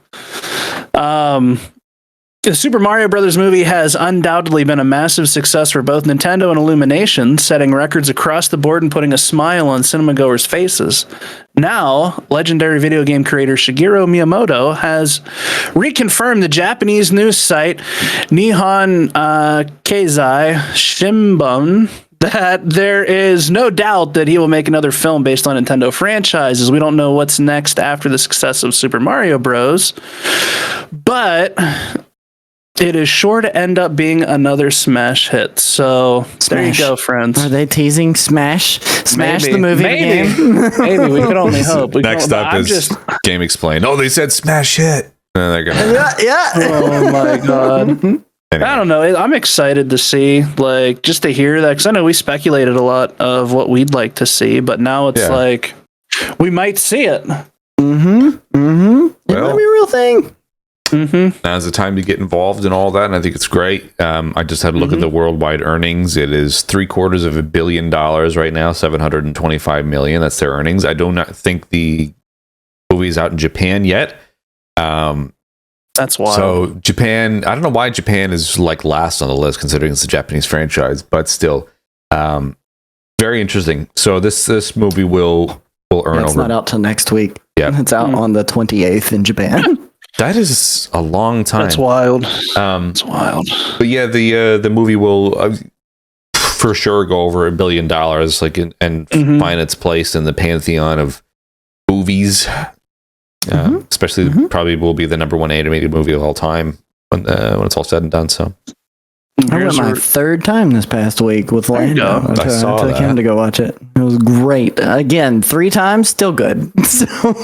The Super Mario Brothers movie has undoubtedly been a massive success for both Nintendo and Illumination, setting records across the board and putting a smile on cinemagoers' faces. Now, legendary video game creator Shigeru Miyamoto has reconfirmed the Japanese news site Nihon Keizai Shimbun that there is no doubt that he will make another film based on Nintendo franchises. We don't know what's next after the success of Super Mario Bros. But it is sure to end up being another smash hit. So there you go, friends. Are they teasing Smash? Smash Maybe. the movie game? Maybe we can only hope. Next up is Game Explained. Oh, they said smash hit. And they're gonna. Yeah. Oh my god. I don't know. I'm excited to see, like, just to hear that, because I know we speculated a lot of what we'd like to see, but now it's like we might see it. It might be a real thing. Now's the time to get involved in all that, and I think it's great. I just had a look at the worldwide earnings. It is $750 million right now, 725 million. That's their earnings. I do not think the movie is out in Japan yet. That's wild. So Japan, I don't know why Japan is like last on the list, considering it's a Japanese franchise, but still, very interesting. So this movie will earn It's over. not out till next week. Yeah, it's out on the 28th in Japan. That is a long time. That's wild. That's wild. But yeah, the movie will for sure go over $1 billion, like and find its place in the pantheon of movies. Especially probably will be the number one animated movie of all time when it's all said and done. So I went my third time this past week with Lando. I saw took him to go watch it. It was great. Again, 3 times, still good. So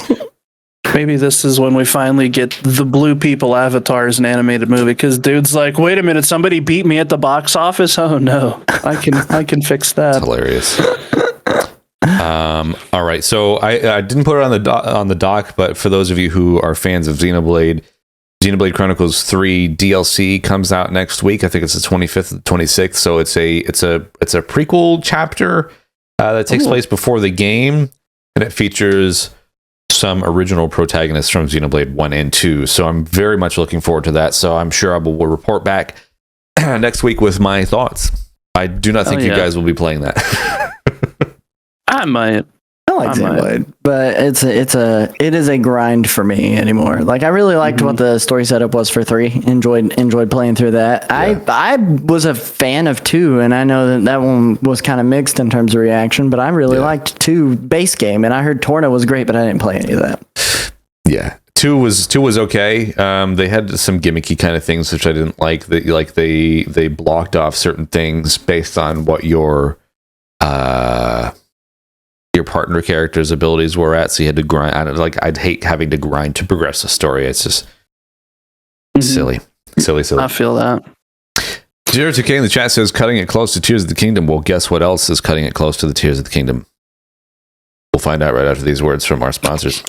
maybe this is when we finally get the blue people avatars in animated movie, because dude's like, wait a minute, somebody beat me at the box office. Oh no, I can fix that. That's hilarious. All right, so I didn't put it on the doc, but for those of you who are fans of Xenoblade Chronicles 3 DLC comes out next week. I think it's the 25th and 26th. So it's a prequel chapter that takes place before the game, and it features some original protagonists from Xenoblade 1 and 2. So I'm very much looking forward to that. So I'm sure I will report back next week with my thoughts. I do not think you guys will be playing that. I might. I like Xenoblade, but it is a grind for me anymore. Like, I really liked what the story setup was for 3. Enjoyed playing through that. Yeah. I was a fan of 2, and I know that one was kind of mixed in terms of reaction, but I really liked 2 base game, and I heard Torna was great, but I didn't play any of that. Yeah. 2 was okay. They had some gimmicky kind of things which I didn't like. They blocked off certain things based on what your partner character's abilities were at, so you had to grind. I'd hate having to grind to progress the story. It's just silly. I feel that. 02K in the chat says cutting it close to Tears of the Kingdom. Well, guess what else is cutting it close to the Tears of the Kingdom? We'll find out right after these words from our sponsors.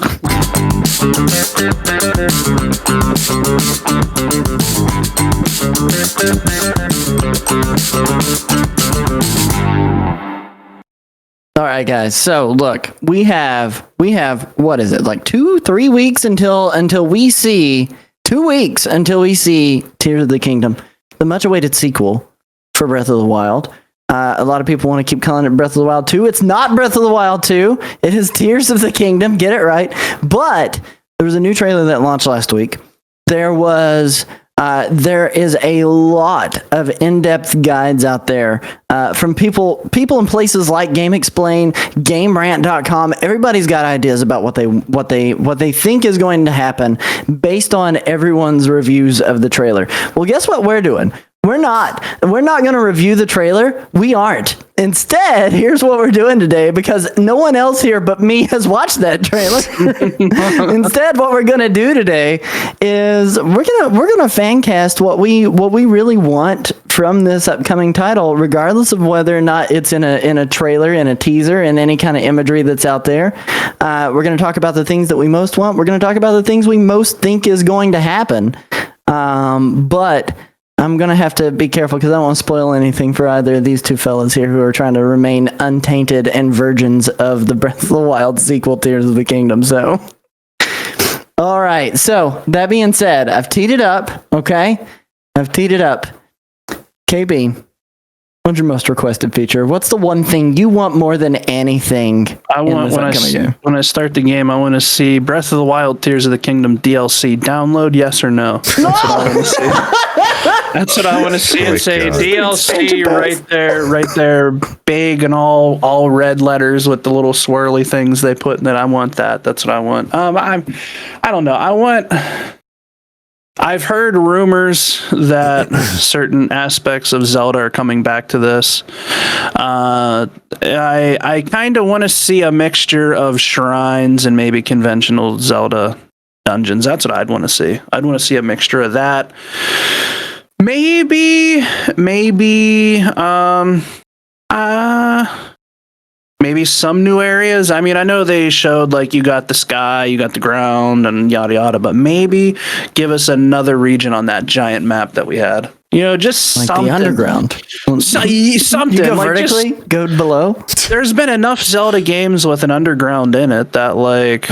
All right, guys. So look, we have what is it, like 2-3 weeks until we see 2 weeks until we see Tears of the Kingdom, the much awaited sequel for Breath of the Wild. A lot of people want to keep calling it Breath of the Wild 2. It's not Breath of the Wild 2. It is Tears of the Kingdom. Get it right. But there was a new trailer that launched last week. There is a lot of in-depth guides out there from people in places like Game Explain, GameRant.com. Everybody's got ideas about what they think is going to happen based on everyone's reviews of the trailer. Well, guess what we're doing? We're not going to review the trailer. We aren't. Instead, here's what we're doing today, because no one else here but me has watched that trailer. Instead, what we're going to do today is we're going to fan cast what we really want from this upcoming title, regardless of whether or not it's in a trailer, in a teaser, in any kind of imagery that's out there. We're going to talk about the things that we most want. We're going to talk about the things we most think is going to happen. But I'm going to have to be careful because I don't want to spoil anything for either of these two fellas here who are trying to remain untainted and virgins of the Breath of the Wild sequel, Tears of the Kingdom. So, all right. So, that being said, I've teed it up, okay? I've teed it up. KB, what's your most requested feature? What's the one thing you want more than anything? I want when I start the game, I want to see Breath of the Wild Tears of the Kingdom DLC download, yes or no. That's what I want to see. That's what I want to see. And say DLC right there, big and all red letters with the little swirly things they put in it. I want that. That's what I want. I don't know. I've heard rumors that certain aspects of Zelda are coming back to this. I kind of want to see a mixture of shrines and maybe conventional Zelda dungeons. That's what I'd want to see. I'd want to see a mixture of that. Maybe some new areas. I mean, I know they showed like you got the sky, you got the ground, and yada yada, but maybe give us another region on that giant map that we had. You know, just like something. the underground. Something. You go like vertically, go below. There's been enough Zelda games with an underground in it that like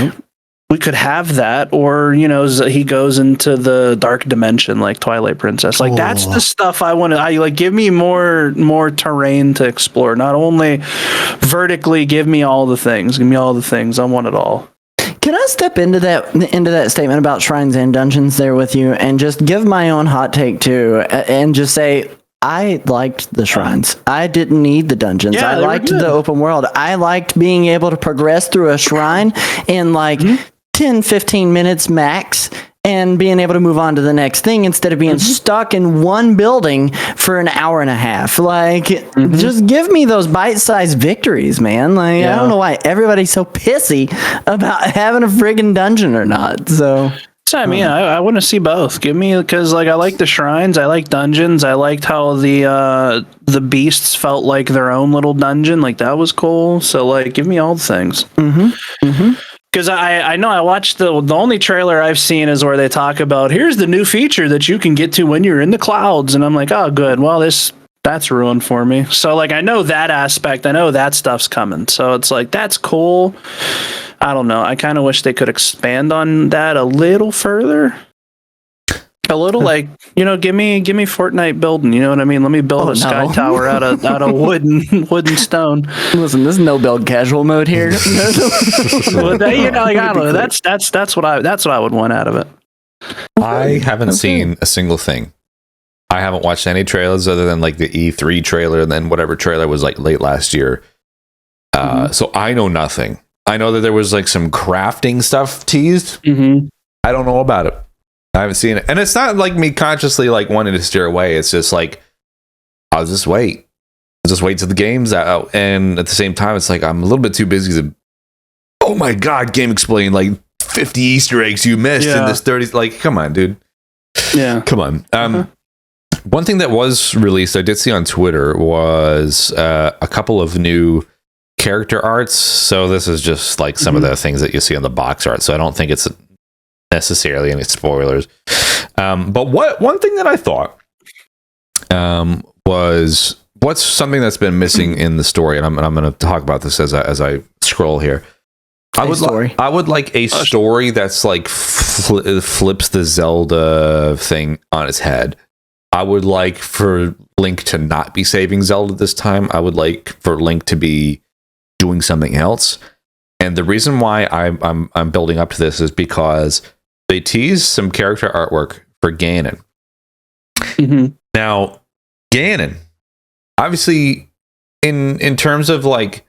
we could have that, or you know, he goes into the dark dimension like Twilight Princess. Like that's the stuff I want to. I like give me more terrain to explore. Not only vertically, give me all the things. Give me all the things. I want it all. Can I step into that statement about shrines and dungeons there with you, and just give my own hot take too, and just say I liked the shrines. I didn't need the dungeons. Yeah, I liked the open world. I liked being able to progress through a shrine in like 10, 15 minutes max and being able to move on to the next thing instead of being stuck in one building for an hour and a half. Like, just give me those bite-sized victories, man. Like, I don't know why everybody's so pissy about having a friggin' dungeon or not. So I mean, I want to see both. Give me, because like I like the shrines, I like dungeons, I liked how the beasts felt like their own little dungeon. Like that was cool. So like, give me all the things. Because I know I watched the only trailer I've seen is where they talk about here's the new feature that you can get to when you're in the clouds, and I'm like, oh, good. Well, that's ruined for me. So like, I know that aspect. I know that stuff's coming. So it's like that's cool. I don't know. I kind of wish they could expand on that a little further. A little like, you know, give me Fortnite building. You know what I mean? Let me build a sky tower out of wooden stone. Listen, there's no build casual mode here. Well, you know, like, I don't know. That's what I would want out of it. I haven't seen a single thing. I haven't watched any trailers other than like the E3 trailer and then whatever trailer was like late last year. So I know nothing. I know that there was like some crafting stuff teased. I don't know about it. I haven't seen it. And it's not like me consciously like wanting to steer away. It's just like, I'll just wait. I'll just wait till the game's out. And at the same time, it's like, I'm a little bit too busy to, oh my God, game explain like 50 Easter eggs you missed in this 30. Like, come on, dude. Yeah. Come on. One thing that was released, I did see on Twitter, was a couple of new character arts. So this is just like some of the things that you see on the box art. So I don't think it's necessarily any spoilers. But one thing that I thought was what's something that's been missing in the story, and I'm going to talk about this as I scroll here. I would like a story that's like flips the Zelda thing on its head. I would like for Link to not be saving Zelda this time. I would like for Link to be doing something else. And the reason why I'm building up to this is because they tease some character artwork for Ganon. Now, Ganon, obviously, in terms of like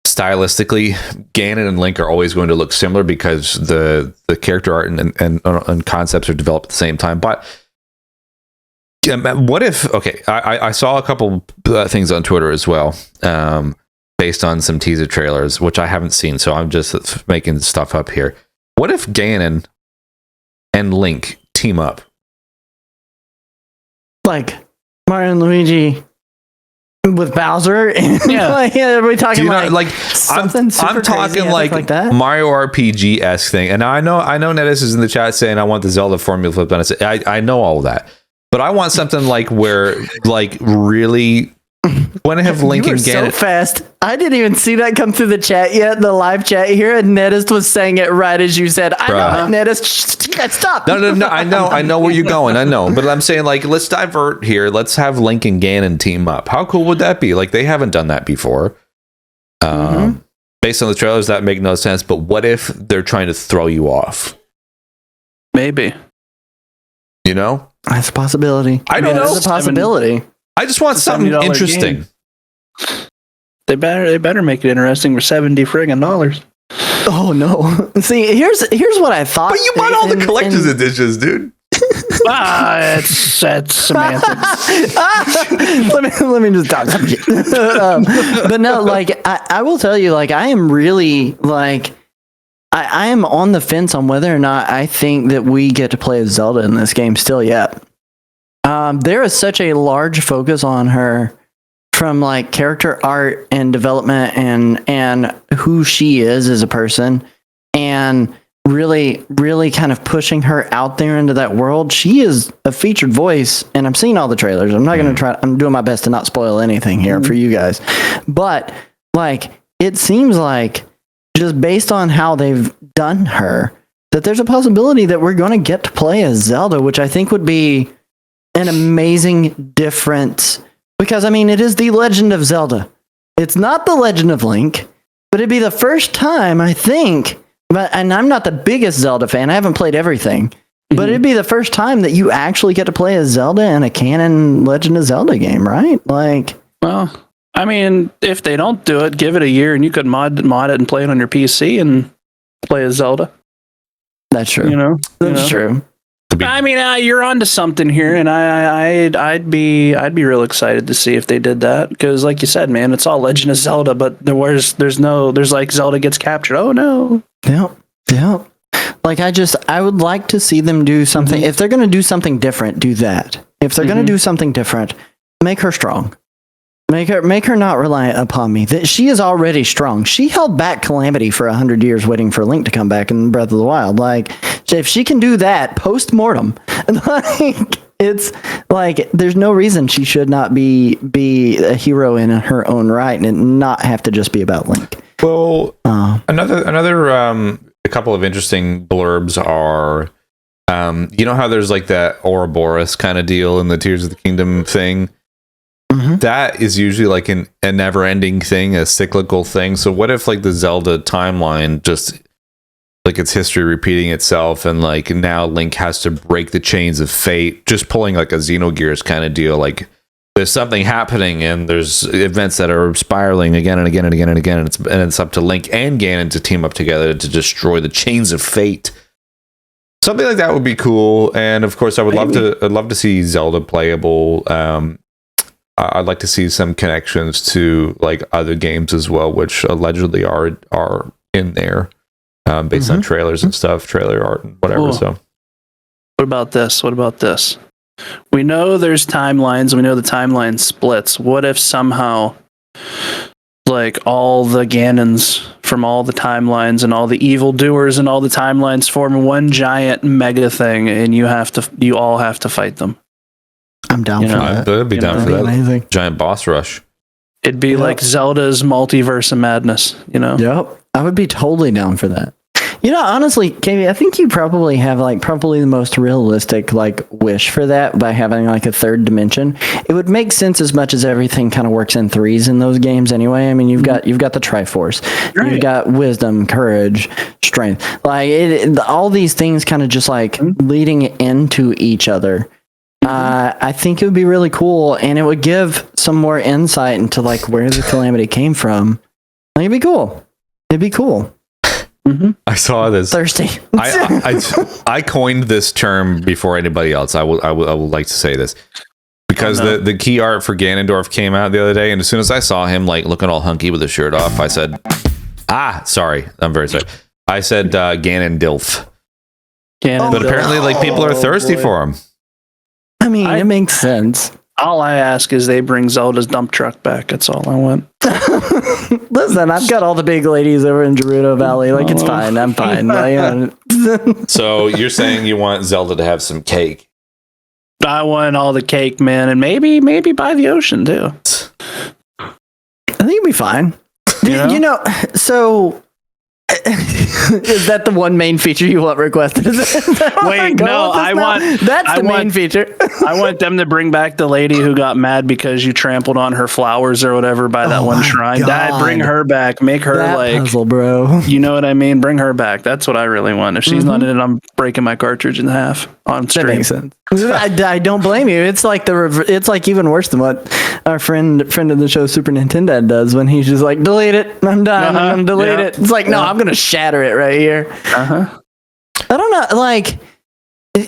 stylistically, Ganon and Link are always going to look similar because the character art and concepts are developed at the same time. But what if? Okay, I saw a couple things on Twitter as well, based on some teaser trailers, which I haven't seen. So I'm just making stuff up here. What if Ganon and Link team up? Like Mario and Luigi with Bowser? Yeah. Are we talking like something I'm talking like that? Mario RPG-esque thing. And I know Nettis is in the chat saying I want the Zelda formula flipped on it. I know all that. But I want something like where like really when I have Link and Ganon. So fast. I didn't even see that come through the chat yet, the live chat here, and Nettis was saying it right as you said. I know it, Nettis. Stop. No. I know where you're going. I know. But I'm saying like let's divert here. Let's have Link and Ganon team up. How cool would that be? Like they haven't done that before. Based on the trailers, that make no sense. But what if they're trying to throw you off? Maybe. You know? That's a possibility. I don't know. It's a possibility. I just want something interesting. Game. They better make it interesting for $70 friggin'. Oh no! See, here's what I thought. But you bought all the collector's editions, dude. It's semantics. let me just talk some shit. But no, like I will tell you, like I am really like I am on the fence on whether or not I think that we get to play as Zelda in this game still yet. There is such a large focus on her from like character art and development and who she is as a person, and really kind of pushing her out there into that world. She is a featured voice, and I'm seeing all the trailers. I'm not going to try. I'm doing my best to not spoil anything here for you guys, but like it seems like just based on how they've done her, that there's a possibility that we're going to get to play as Zelda, which I think would be an amazing difference. Because I mean, it is the Legend of Zelda. It's not the Legend of Link, but it'd be the first time I think. And I'm not the biggest Zelda fan. I haven't played everything. But it'd be the first time that you actually get to play as Zelda in a canon Legend of Zelda game, right? Like, well, I mean, if they don't do it, give it a year and you could mod it and play it on your PC and play as Zelda. That's true. That's true. I mean, you're onto something here, and I'd be real excited to see if they did that, because, like you said, man, it's all Legend of Zelda, but there's like Zelda gets captured. Oh no. Yeah. Like I would like to see them do something. If they're going to do something different, do that. If they're going to do something different, make her strong. Make her not reliant upon me. That she is already strong. She held back Calamity for 100 years waiting for Link to come back in Breath of the Wild. Like, if she can do that post-mortem, like, it's like there's no reason she should not be a hero in her own right and not have to just be about Link. Well, another a couple of interesting blurbs are, you know how there's like that Ouroboros kind of deal in the Tears of the Kingdom thing? That is usually like a never-ending thing, a cyclical thing. So what if like the Zelda timeline just like its history repeating itself, and like now Link has to break the chains of fate, just pulling like a Xenogears kind of deal. Like there's something happening and there's events that are spiraling again and again and again and again, and it's up to Link and Ganon to team up together to destroy the chains of fate. Something like that would be cool. And of course, I'd love to see Zelda playable. I'd like to see some connections to like other games as well, which allegedly are in there, based on trailers and stuff, trailer art and whatever. Cool. So, what about this? We know there's timelines. We know the timeline splits. What if somehow, like, all the Ganons from all the timelines and all the evildoers and all the timelines form one giant mega thing, and you all have to fight them? I'm down for that. I'd be down for that. Amazing. Giant boss rush. It'd be like Zelda's Multiverse of Madness, Yep. I would be totally down for that. Honestly, KB, I think you probably have like the most realistic like wish for that by having like a third dimension. It would make sense as much as everything kind of works in threes in those games anyway. I mean, you've got the Triforce, right. You've got wisdom, courage, strength. Like all these things kind of just like leading into each other. I think it would be really cool, and it would give some more insight into like where the Calamity came from. Like, it'd be cool. I saw this. Thirsty. I coined this term before anybody else. I will like to say this because the key art for Ganondorf came out the other day, and as soon as I saw him like looking all hunky with his shirt off, I said, sorry, I'm very sorry. I said Ganondilf. But apparently, like people are thirsty for him. I mean, it makes sense. All I ask is they bring Zelda's dump truck back. That's all I want. Listen, I've got all the big ladies over in Gerudo Valley. Like, it's fine. I'm fine. So you're saying you want Zelda to have some cake? I want all the cake, man, and maybe by the ocean too. I think it'd be fine. So is that the one main feature you want requested? Wait, no, that's the main feature. I want them to bring back the lady who got mad because you trampled on her flowers or whatever by that one shrine. Dad, bring her back. Make her that like puzzle, bro. You know what I mean? Bring her back. That's what I really want. If she's not in it, I'm breaking my cartridge in half on stream. That makes sense. I don't blame you. It's like it's like even worse than what our friend of the show Super Nintendo does when he's just like, delete it. I'm done. I'm gonna delete it. It's like, no, I'm gonna shatter it right here. I don't know. Like,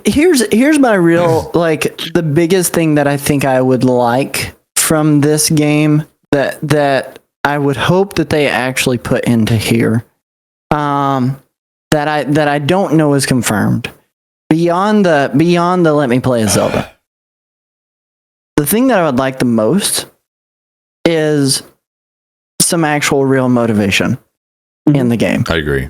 Here's my real, like, the biggest thing that I think I would like from this game that I would hope that they actually put into here, that I don't know is confirmed beyond the let me play a Zelda. The thing that I would like the most is some actual real motivation in the game. I agree.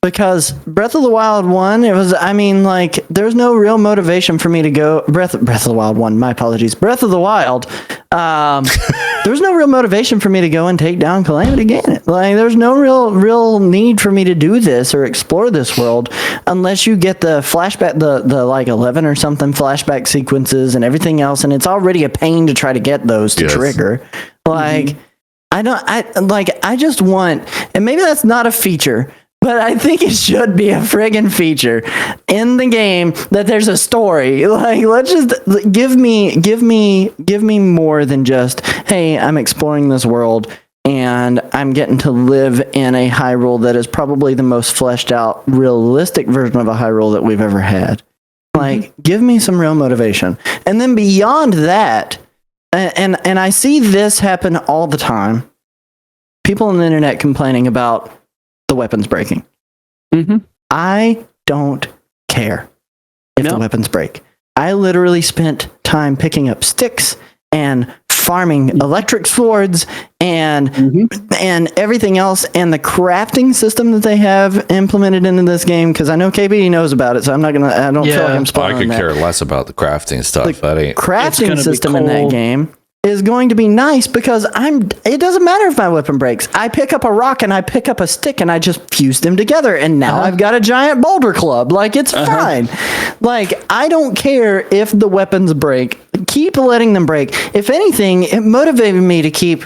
Because Breath of the Wild 1, there's no real motivation for me to go Breath of the Wild 1, my apologies. Breath of the Wild, there's no real motivation for me to go and take down Calamity Ganon. Like, there's no real need for me to do this or explore this world unless you get the flashback, the like 11 or something flashback sequences and everything else, and it's already a pain to try to get those to trigger. Like, I just want, and maybe that's not a feature, but I think it should be a friggin' feature in the game that there's a story. Like, let's just give me more than just, hey, I'm exploring this world and I'm getting to live in a Hyrule that is probably the most fleshed out, realistic version of a Hyrule that we've ever had. Like, give me some real motivation. And then beyond that, and I see this happen all the time. People on the internet complaining about the weapons breaking. I don't care if the weapons break. I literally spent time picking up sticks and farming electric swords and everything else, and the crafting system that they have implemented into this game, because I know KB knows about it, so I don't feel like I'm spoiling I could that. care less about the crafting stuff. The crafting system in that game is going to be nice because it doesn't matter if my weapon breaks. I pick up a rock and I pick up a stick and I just fuse them together, and now I've got a giant boulder club. Like, it's fine. Like, I don't care if the weapons break. Keep letting them break. If anything, it motivated me to keep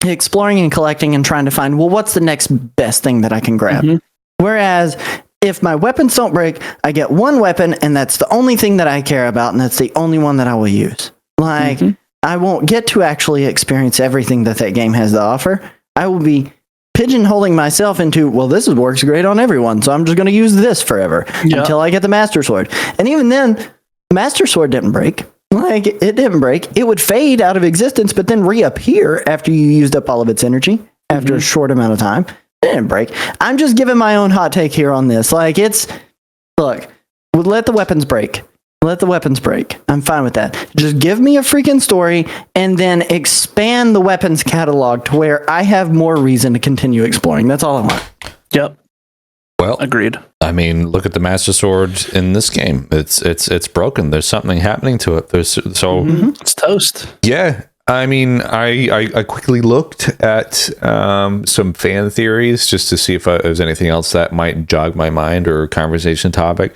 exploring and collecting and trying to find, well, what's the next best thing that I can grab? Whereas if my weapons don't break, I get one weapon and that's the only thing that I care about, and that's the only one that I will use. Like, I won't get to actually experience everything that game has to offer. I will be pigeonholing myself into, well, this works great on everyone, so I'm just going to use this forever until I get the Master Sword. And even then, the Master Sword didn't break. Like, it didn't break. It would fade out of existence, but then reappear after you used up all of its energy after a short amount of time. It didn't break. I'm just giving my own hot take here on this. Like, look, let the weapons break. Let the weapons break. I'm fine with that. Just give me a freaking story and then expand the weapons catalog to where I have more reason to continue exploring. That's all I want. Yep. Well, agreed. I mean, look at the Master Sword in this game. It's broken. There's something happening to it. It's toast. Yeah. I mean, I quickly looked at some fan theories just to see if there's anything else that might jog my mind or conversation topic.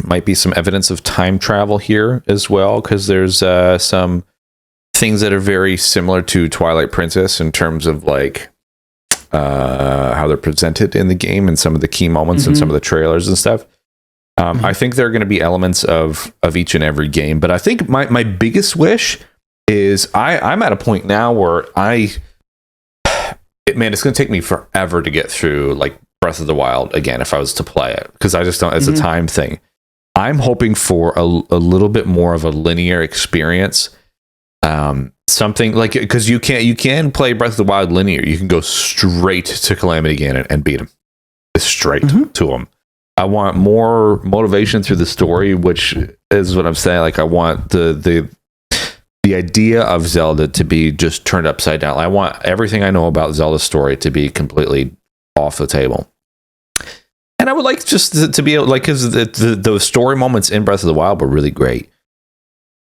Might be some evidence of time travel here as well, because there's some things that are very similar to Twilight Princess in terms of like how they're presented in the game and some of the key moments and some of the trailers and stuff. I think there are going to be elements of each and every game, but I think my biggest wish is I'm at a point now where it's going to take me forever to get through like Breath of the Wild again if I was to play it, because I just don't. It's a time thing. I'm hoping for a little bit more of a linear experience. Something like, because you can play Breath of the Wild linear. You can go straight to Calamity Ganon and beat him straight to him. I want more motivation through the story, which is what I'm saying. Like, I want the idea of Zelda to be just turned upside down. I want everything I know about Zelda's story to be completely off the table. And I would like just to be able, like, because the story moments in Breath of the Wild were really great.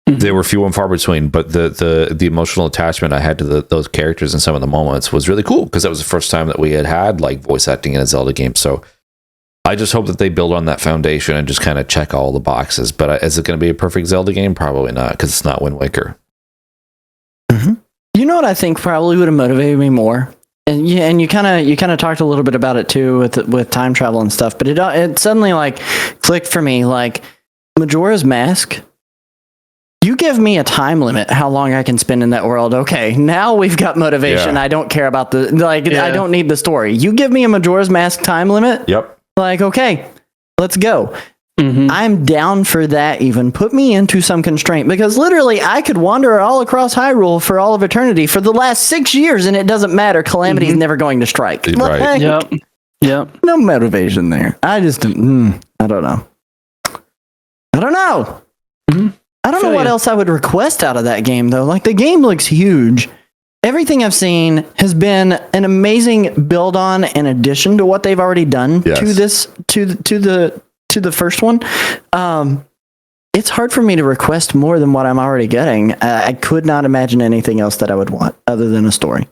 They were few and far between, but the emotional attachment I had to those characters in some of the moments was really cool, because that was the first time that we had like voice acting in a Zelda game. So I just hope that they build on that foundation and just kind of check all the boxes. But is it going to be a perfect Zelda game? Probably not, because it's not Wind Waker. You know what I think probably would have motivated me more? And you kind of talked a little bit about it too with time travel and stuff, but it suddenly like clicked for me. Like, Majora's Mask, you give me a time limit how long I can spend in that world. Okay, now we've got motivation. Yeah. I don't care about I don't need the story. You give me a Majora's Mask time limit. Yep. Like, okay, Let's go. Mhm. I'm down for that even. Put me into some constraint because literally I could wander all across Hyrule for all of eternity for the last 6 years and it doesn't matter. Calamity is never going to strike. Right. Like, Yep. no motivation there. I just, I don't know. I don't know. I don't know what else I would request out of that game though. Like the game looks huge. Everything I've seen has been an amazing build on in addition to what they've already done to this, to the first one. It's hard for me to request more than what I'm already getting. I could not imagine anything else that I would want other than a story.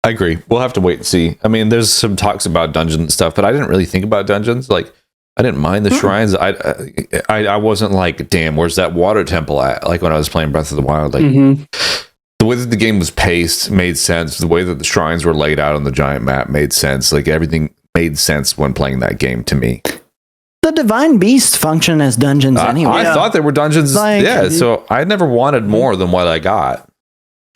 I agree. We'll have to wait and see. I mean, there's some talks about dungeons and stuff, but I didn't really think about dungeons. Like, I didn't mind the shrines. I wasn't like, damn, where's that water temple at? Like when I was playing Breath of the Wild, like the way that the game was paced made sense. The way that the shrines were laid out on the giant map made sense. Like everything made sense when playing that game to me. The divine beasts function as dungeons anyway. I thought they were dungeons. Like, so I never wanted more than what I got.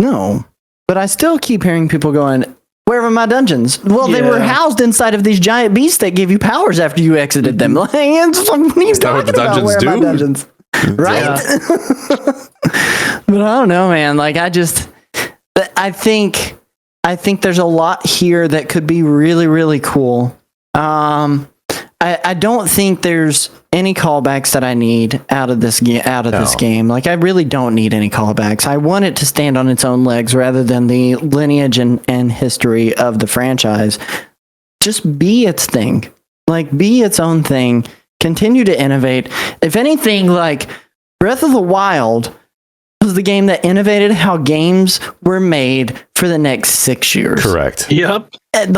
No, but I still keep hearing people going, where are my dungeons? Well, they were housed inside of these giant beasts that give you powers after you exited them. Like, what are you talking about? Where are my dungeons? Right? But I don't know, man. Like, I think there's a lot here that could be really, really cool. I don't think there's any callbacks that I need out of this game. Like I really don't need any callbacks. I want it to stand on its own legs rather than the lineage and history of the franchise. Just be its thing. Like be its own thing. Continue to innovate. If anything, like Breath of the Wild was the game that innovated how games were made for the next 6 years. Correct. Yep. And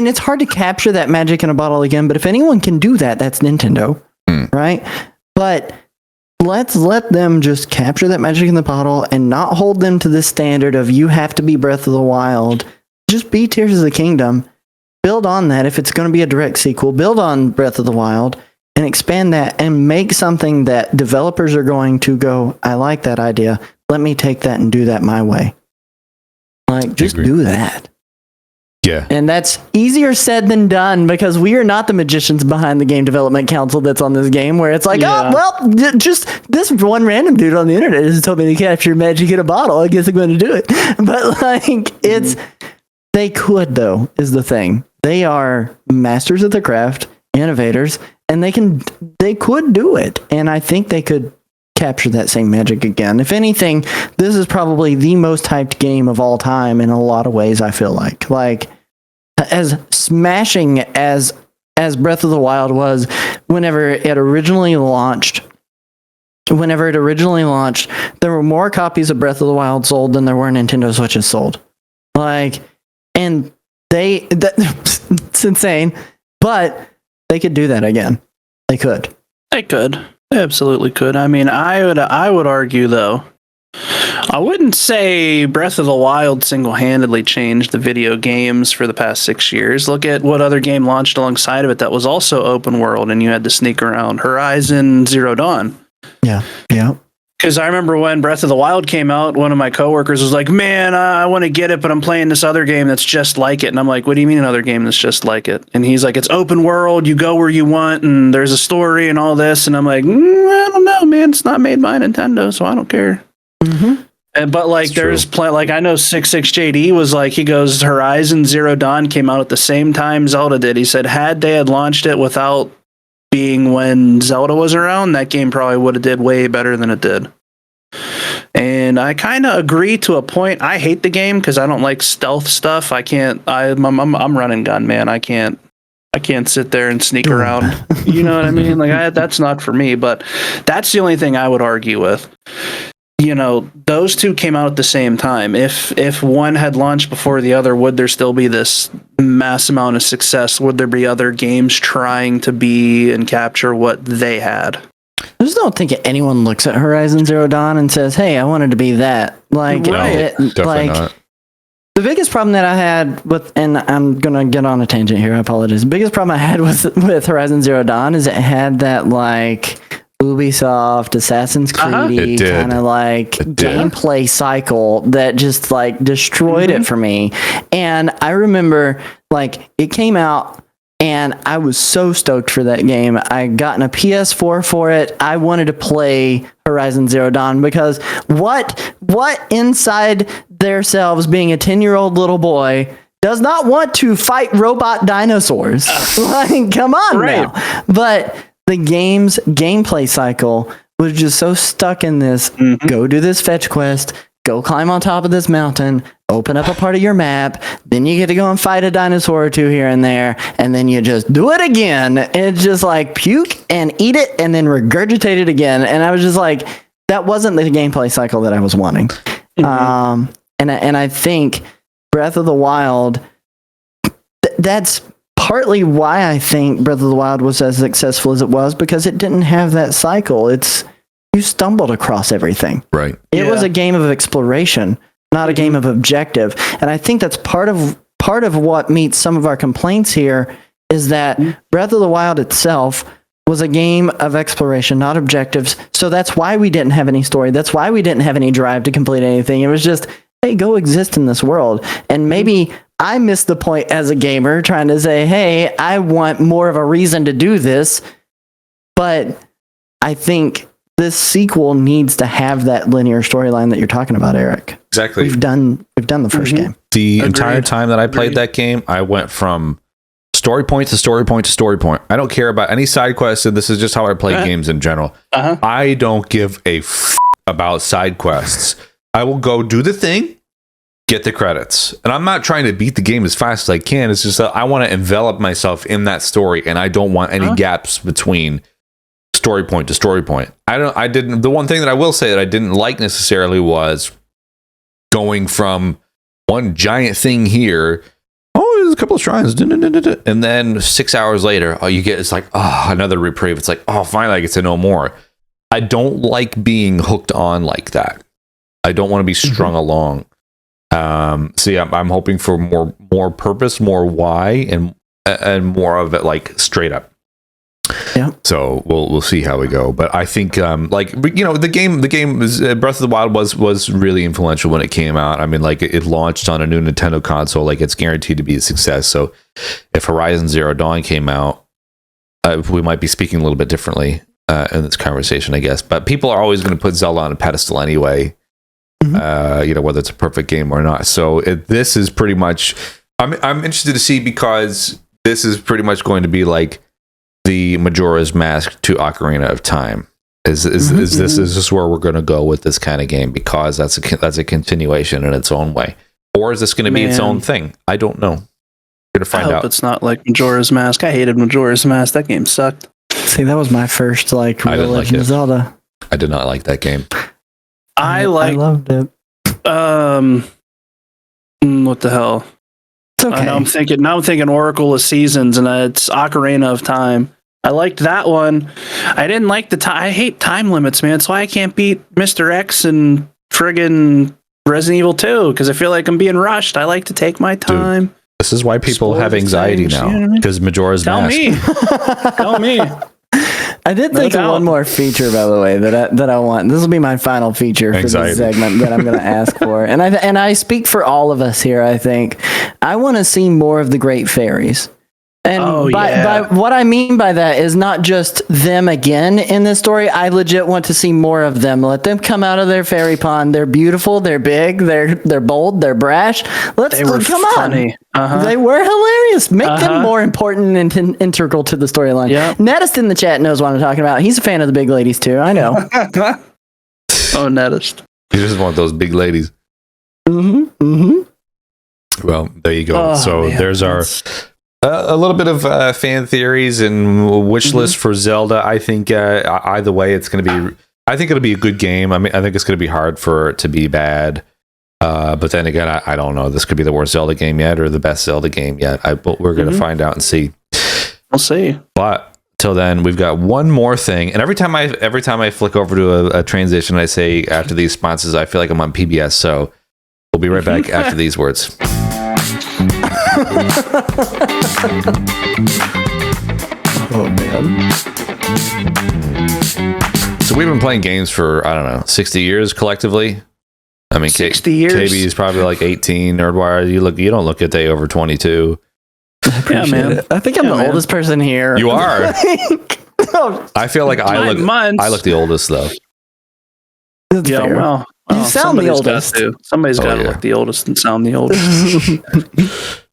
it's hard to capture that magic in a bottle again, but if anyone can do that, that's Nintendo, right? But let's let them just capture that magic in the bottle and not hold them to this standard of you have to be Breath of the Wild. Just be Tears of the Kingdom. Build on that. If it's going to be a direct sequel, build on Breath of the Wild and expand that and make something that developers are going to go, I like that idea. Let me take that and do that my way. Like, just do that. Yeah. And that's easier said than done because we are not the magicians behind the game development council that's on this game where it's like, just this one random dude on the internet has told me to capture magic in a bottle. I guess I'm going to do it. But like they could though, is the thing. They are masters of the craft, innovators, and they could do it. And I think they could capture that same magic again. If anything, this is probably the most hyped game of all time in a lot of ways, I feel like as smashing as Breath of the Wild was whenever it originally launched, there were more copies of Breath of the Wild sold than there were Nintendo Switches sold. Like, and it's insane, but they could do that again. They could. They absolutely could. I mean, I would argue though, I wouldn't say Breath of the Wild single-handedly changed the video games for the past 6 years. Look at what other game launched alongside of it that was also open world and you had to sneak around. Horizon Zero Dawn. Yeah. Because I remember when Breath of the Wild came out, one of my coworkers was like, man, I want to get it, but I'm playing this other game that's just like it. And I'm like, what do you mean another game that's just like it? And he's like, it's open world, you go where you want, and there's a story and all this. And I'm like, I don't know, man. It's not made by Nintendo, so I don't care. But like, there's like I know 66JD was like, he goes, Horizon Zero Dawn came out at the same time Zelda did. He said, had they had launched it without being when Zelda was around, that game probably would have did way better than it did. And I kind of agree to a point. I hate the game because I don't like stealth stuff. I'm run and gun, man. I can't sit there and sneak around. You know what I mean? Like that's not for me. But that's the only thing I would argue with. You know, those two came out at the same time. If one had launched before the other, would there still be this mass amount of success? Would there be other games trying to be and capture what they had? I just don't think anyone looks at Horizon Zero Dawn and says, hey, I wanted to be that. Like, definitely not. The biggest problem that I had with, and I'm going to get on a tangent here, I apologize. The biggest problem I had with Horizon Zero Dawn is it had that, like, Ubisoft, Assassin's Creed kind of like gameplay cycle that just like destroyed it for me. And I remember like it came out and I was so stoked for that game. I gotten a PS4 for it. I wanted to play Horizon Zero Dawn because what inside themselves, being a 10-year-old little boy, does not want to fight robot dinosaurs? Like, come on now. But the game's gameplay cycle was just so stuck in this. Go do this fetch quest. Go climb on top of this mountain, open up a part of your map, then you get to go and fight a dinosaur or two here and there, and then you just do it again. It's just like puke and eat it and then regurgitate it again. And I was just like, that wasn't the gameplay cycle that I was wanting. And I think Breath of the Wild, that's partly why I think Breath of the Wild was as successful as it was, because it didn't have that cycle. You stumbled across everything. Right. It was a game of exploration, not a game of objective. And I think that's part of what meets some of our complaints here, is that Breath of the Wild itself was a game of exploration, not objectives. So that's why we didn't have any story. That's why we didn't have any drive to complete anything. It was just, hey, go exist in this world. And maybe I missed the point as a gamer trying to say, hey, I want more of a reason to do this. But I think this sequel needs to have that linear storyline that you're talking about, Eric. Exactly. We've done the first game. The entire time that I played that game, I went from story point to story point to story point. I don't care about any side quests, and this is just how I play games in general. I don't give a about side quests. I will go do the thing, get the credits. And I'm not trying to beat the game as fast as I can. It's just that I want to envelop myself in that story, and I don't want any gaps between story point to story point. The one thing that I will say that I didn't like necessarily was going from one giant thing here. Oh, there's a couple of shrines. And then 6 hours later, it's like, another reprieve. It's like, finally I get to know more. I don't like being hooked on like that. I don't want to be strung along. So yeah, I'm hoping for more purpose, more why, and more of it like straight up. Yeah. So we'll see how we go, but I think the game is Breath of the Wild was really influential when it came out. I mean, like it launched on a new Nintendo console, like it's guaranteed to be a success. So if Horizon Zero Dawn came out, we might be speaking a little bit differently in this conversation, I guess. But people are always going to put Zelda on a pedestal anyway, whether it's a perfect game or not. So this is pretty much. I'm interested to see, because this is pretty much going to be like the Majora's Mask to Ocarina of Time. Is this where we're going to go with this kind of game, because that's a continuation in its own way, or is this going to be its own thing? I don't know. We're going to find out. It's not like Majora's Mask. I hated Majora's Mask. That game sucked. See, that was my first real Legend of Zelda. I did not like that game. I loved it. What the hell? It's okay. Now I'm thinking Oracle of Seasons, and it's Ocarina of Time. I liked that one. I didn't like the time. I hate time limits, man. That's why I can't beat Mr. X and friggin' Resident Evil 2, because I feel like I'm being rushed. I like to take my time. Dude, this is why people have anxiety now, because Majora's Mask. Tell me. I did think of one more feature, by the way, that I want. This will be my final feature for this segment that I'm going to ask for. And I speak for all of us here, I think. I want to see more of the Great Fairies. And by what I mean by that is not just them again in this story. I legit want to see more of them. Let them come out of their fairy pond. They're beautiful. They're big. They're bold. They're brash. Come on. They were hilarious. Make them more important and integral to the storyline. Yep. Nettist in the chat knows what I'm talking about. He's a fan of the big ladies too. I know. Nettist. You just want those big ladies. Well, there you go. There's our a little bit of fan theories and wish list for Zelda. I think either way, it's going to be. I think it'll be a good game. I mean, I think it's going to be hard for it to be bad. But then again, I don't know. This could be the worst Zelda game yet, or the best Zelda game yet. But we're going to find out and see. We'll see. But till then, we've got one more thing. And every time I flick over to a transition, I say after these sponsors, I feel like I'm on PBS. So we'll be right back after these words. Oh man. So we've been playing games for, I don't know, 60 years collectively. I mean, 60 years. KB is probably like 18. Nerdwire, you don't look a day over 22. Yeah, man. I think I'm the oldest person here. You are. I feel like I look the oldest though. That's fair. Well, you sound the oldest. Somebody's got to look the oldest and sound the oldest.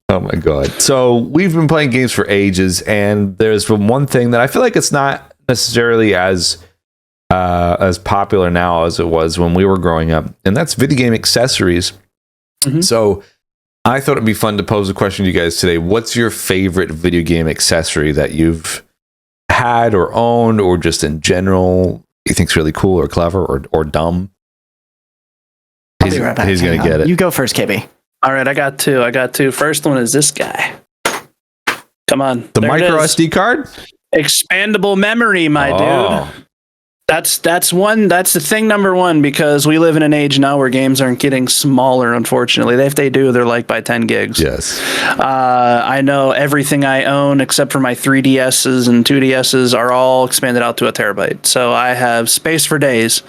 Oh my god. So we've been playing games for ages, and there's one thing that I feel like it's not necessarily as popular now as it was when we were growing up, and that's video game accessories. So I thought it'd be fun to pose a question to you guys today. What's your favorite video game accessory that you've had or owned, or just in general you think's really cool or clever or dumb? I'll be right back. He's gonna get it. You go first, KB. All right, I got two. First one is this guy. Come on. The micro SD card? Expandable memory, my dude. That's the thing number one, because we live in an age now where games aren't getting smaller, unfortunately. If they do, they're like by 10 gigs. Yes. I know everything I own except for my 3DSs and 2DSs are all expanded out to a terabyte. So I have space for days.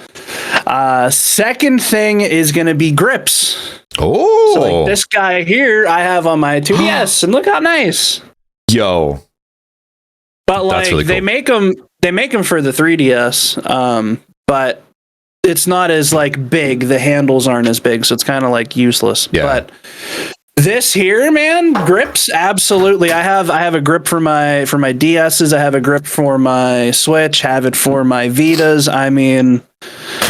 Second thing is going to be grips. Oh. So like this guy here I have on my 2DS, and look how nice. Yo. But like really cool. They make them for the 3DS, but it's not as like big. The handles aren't as big, so it's kind of like useless. Yeah. But this here, man, grips absolutely. I have a grip for my DSs. I have a grip for my Switch. Have it for my Vitas. I mean,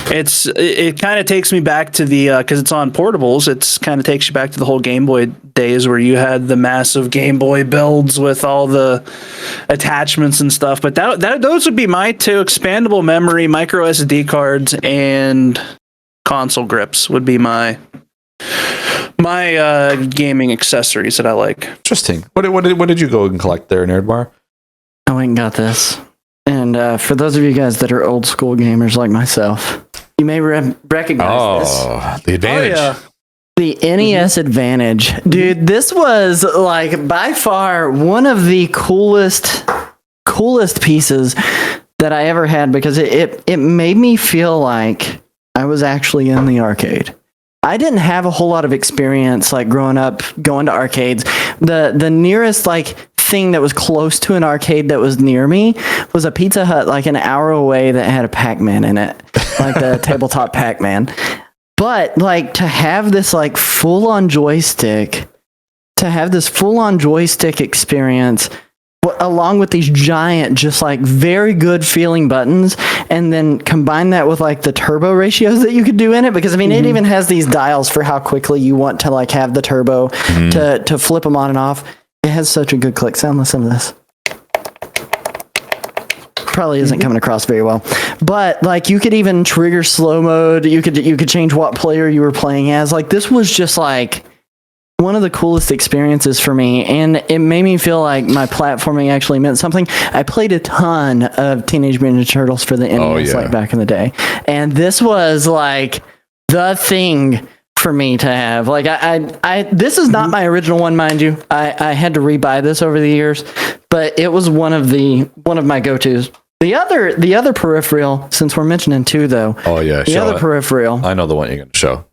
it kind of takes me back to the because it's on portables. It's kind of takes you back to the whole Game Boy days where you had the massive Game Boy builds with all the attachments and stuff. But those would be my two: expandable memory, micro SD cards, and console grips would be my gaming accessories that I like. Interesting. What did you go and collect there, Nerdbar? I went and got this. And for those of you guys that are old school gamers like myself, you may recognize this. The Advantage. Oh, yeah. The NES Advantage. Dude, this was like by far one of the coolest pieces that I ever had, because it made me feel like I was actually in the arcade. I didn't have a whole lot of experience like growing up going to arcades. The nearest like thing that was close to an arcade that was near me was a Pizza Hut like an hour away that had a Pac-Man in it, like the tabletop Pac-Man. But like to have this like full-on joystick experience along with these giant, just like very good feeling buttons, and then combine that with like the turbo ratios that you could do in it, because I mean it even has these dials for how quickly you want to like have the turbo to flip them on and off. It has such a good click sound. Listen to this. Probably isn't coming across very well, but like you could even trigger slow mode. You could change what player you were playing as. Like this was just like one of the coolest experiences for me, and it made me feel like my platforming actually meant something. I played a ton of Teenage Mutant Ninja Turtles for the NES like back in the day, and this was like the thing for me to have. Like I this is not my original one, mind you. I had to rebuy this over the years, but it was one of my go-tos. The other peripheral, since we're mentioning two though. Oh yeah, the other peripheral. I know the one you're going to show.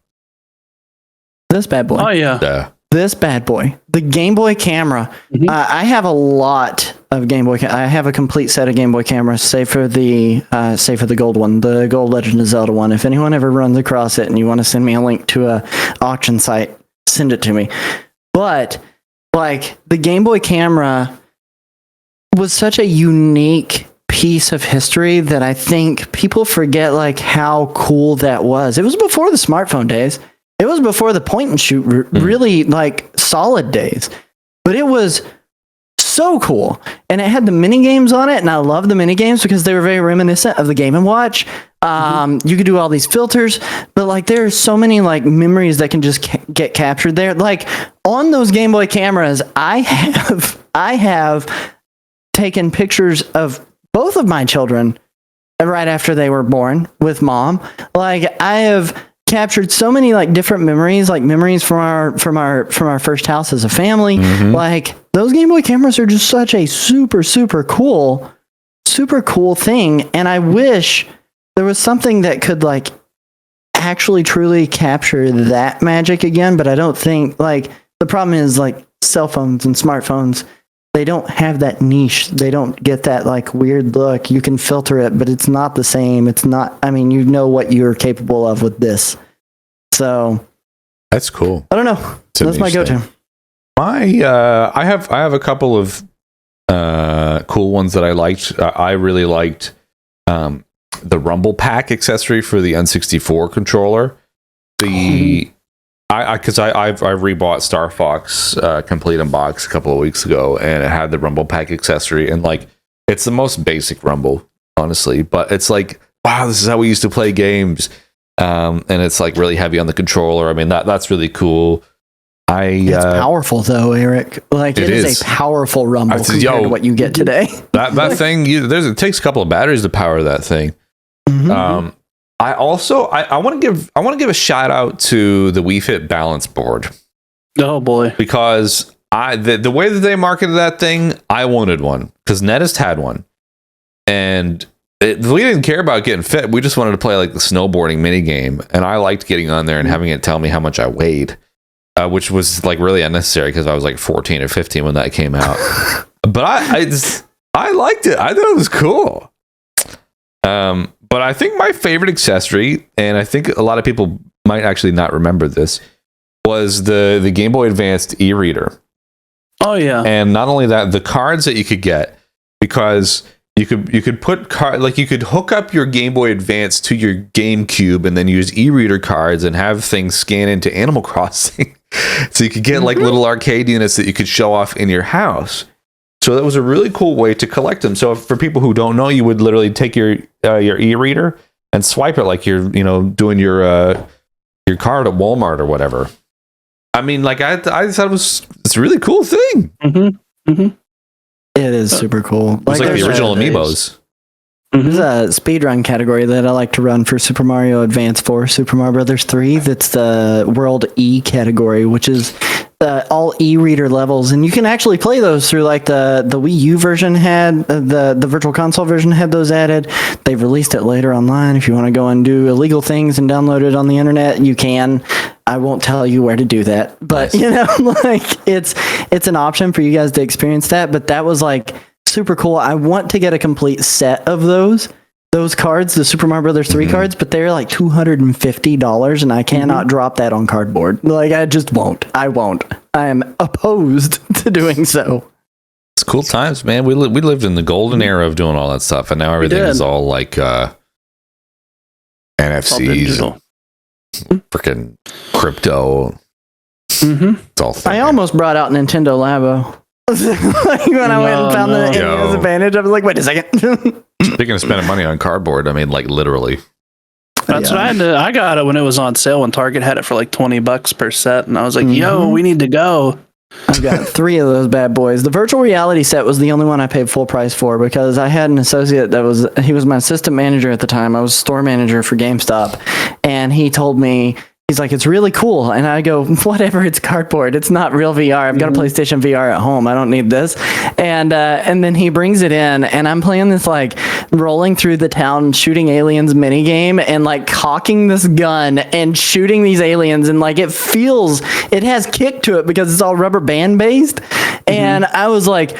This bad boy. Oh yeah. Yeah. This bad boy, the Game Boy camera. I have a lot of Game Boy. I have a complete set of Game Boy cameras, save for the gold one, the Gold Legend of Zelda one. If anyone ever runs across it and you want to send me a link to a auction site, send it to me. But like the Game Boy camera was such a unique piece of history that I think people forget like how cool that was. It was before the smartphone days. It was before the point and shoot really like solid days, but it was so cool. And it had the mini games on it. And I love the mini games because they were very reminiscent of the Game & Watch. You could do all these filters, but like there's so many like memories that can just get captured there. Like on those Game Boy cameras, I have taken pictures of both of my children right after they were born with mom. Like I have captured so many like different memories, like memories from our first house as a family. Like those Game Boy cameras are just such a super cool thing, and I wish there was something that could like actually truly capture that magic again, but I don't think, like, the problem is like cell phones and smartphones, they don't have that niche. They don't get that like weird look. You can filter it, but it's not the same. It's not, I mean, you know what you're capable of with this. So that's cool. I don't know. That's my go-to. I have a couple of cool ones that I liked. I really liked the Rumble Pack accessory for the N64 controller. Because I rebought Star Fox Complete in Box a couple of weeks ago, and it had the Rumble Pack accessory, and like it's the most basic Rumble, honestly, but it's like, wow, this is how we used to play games, and it's like really heavy on the controller. I mean, that's really cool. It's powerful though, Eric. Like it is a powerful Rumble compared to what you get today. That thing, it takes a couple of batteries to power that thing. Mm-hmm. I want to give a shout out to the Wii Fit balance board. Oh boy! Because the way that they marketed that thing, I wanted one because Nettist had one, and we didn't care about getting fit. We just wanted to play like the snowboarding mini game, and I liked getting on there and having it tell me how much I weighed, which was like really unnecessary because I was like 14 or 15 when that came out. But I liked it. I thought it was cool. But I think my favorite accessory, and I think a lot of people might actually not remember this, was the Game Boy Advanced e-reader. Oh yeah. And not only that, the cards that you could get, because you could put you could hook up your Game Boy Advance to your GameCube and then use e-reader cards and have things scan into Animal Crossing. So you could get like little arcade units that you could show off in your house. So that was a really cool way to collect them. So for people who don't know, you would literally take your e-reader and swipe it like you're doing your card at Walmart or whatever. I mean, like I thought it's a really cool thing. Mm-hmm. Mm-hmm. It is super cool. It's like the original Amiibos. There's a speedrun category that I like to run for Super Mario Advance 4, Super Mario Brothers 3. That's the World E category, which is all e-reader levels, and you can actually play those through like the Wii U version had the Virtual Console version had those added. They've released it later online. If you want to go and do illegal things and download it on the internet, you can. I won't tell you where to do that, but like it's an option for you guys to experience that. But that was like super cool. I want to get a complete set of those cards, the Super Mario Brothers 3 cards, but they're like $250, and I cannot drop that on cardboard. Like I just won't. I won't. I am opposed to doing so. It's cool times, man. We lived in the golden era of doing all that stuff, and now everything is all like NFCs, freaking crypto. Mm-hmm. It's all I almost brought out Nintendo Labo. Like when I went and found the NES Advantage, I was like, wait a second. Speaking of spending money on cardboard, I mean, like literally. That's what I had to. I got it when it was on sale when Target had it for like $20 per set, and I was like, "Yo, we need to go." I've got 3 of those bad boys. The virtual reality set was the only one I paid full price for because I had an associate he was my assistant manager at the time. I was store manager for GameStop, and he told me. He's like, it's really cool. And I go, whatever, it's cardboard. It's not real VR. I've got a PlayStation VR at home. I don't need this. And then he brings it in, and I'm playing this like rolling through the town shooting aliens mini game and like cocking this gun and shooting these aliens. And like it has kick to it because it's all rubber band based. And I was like,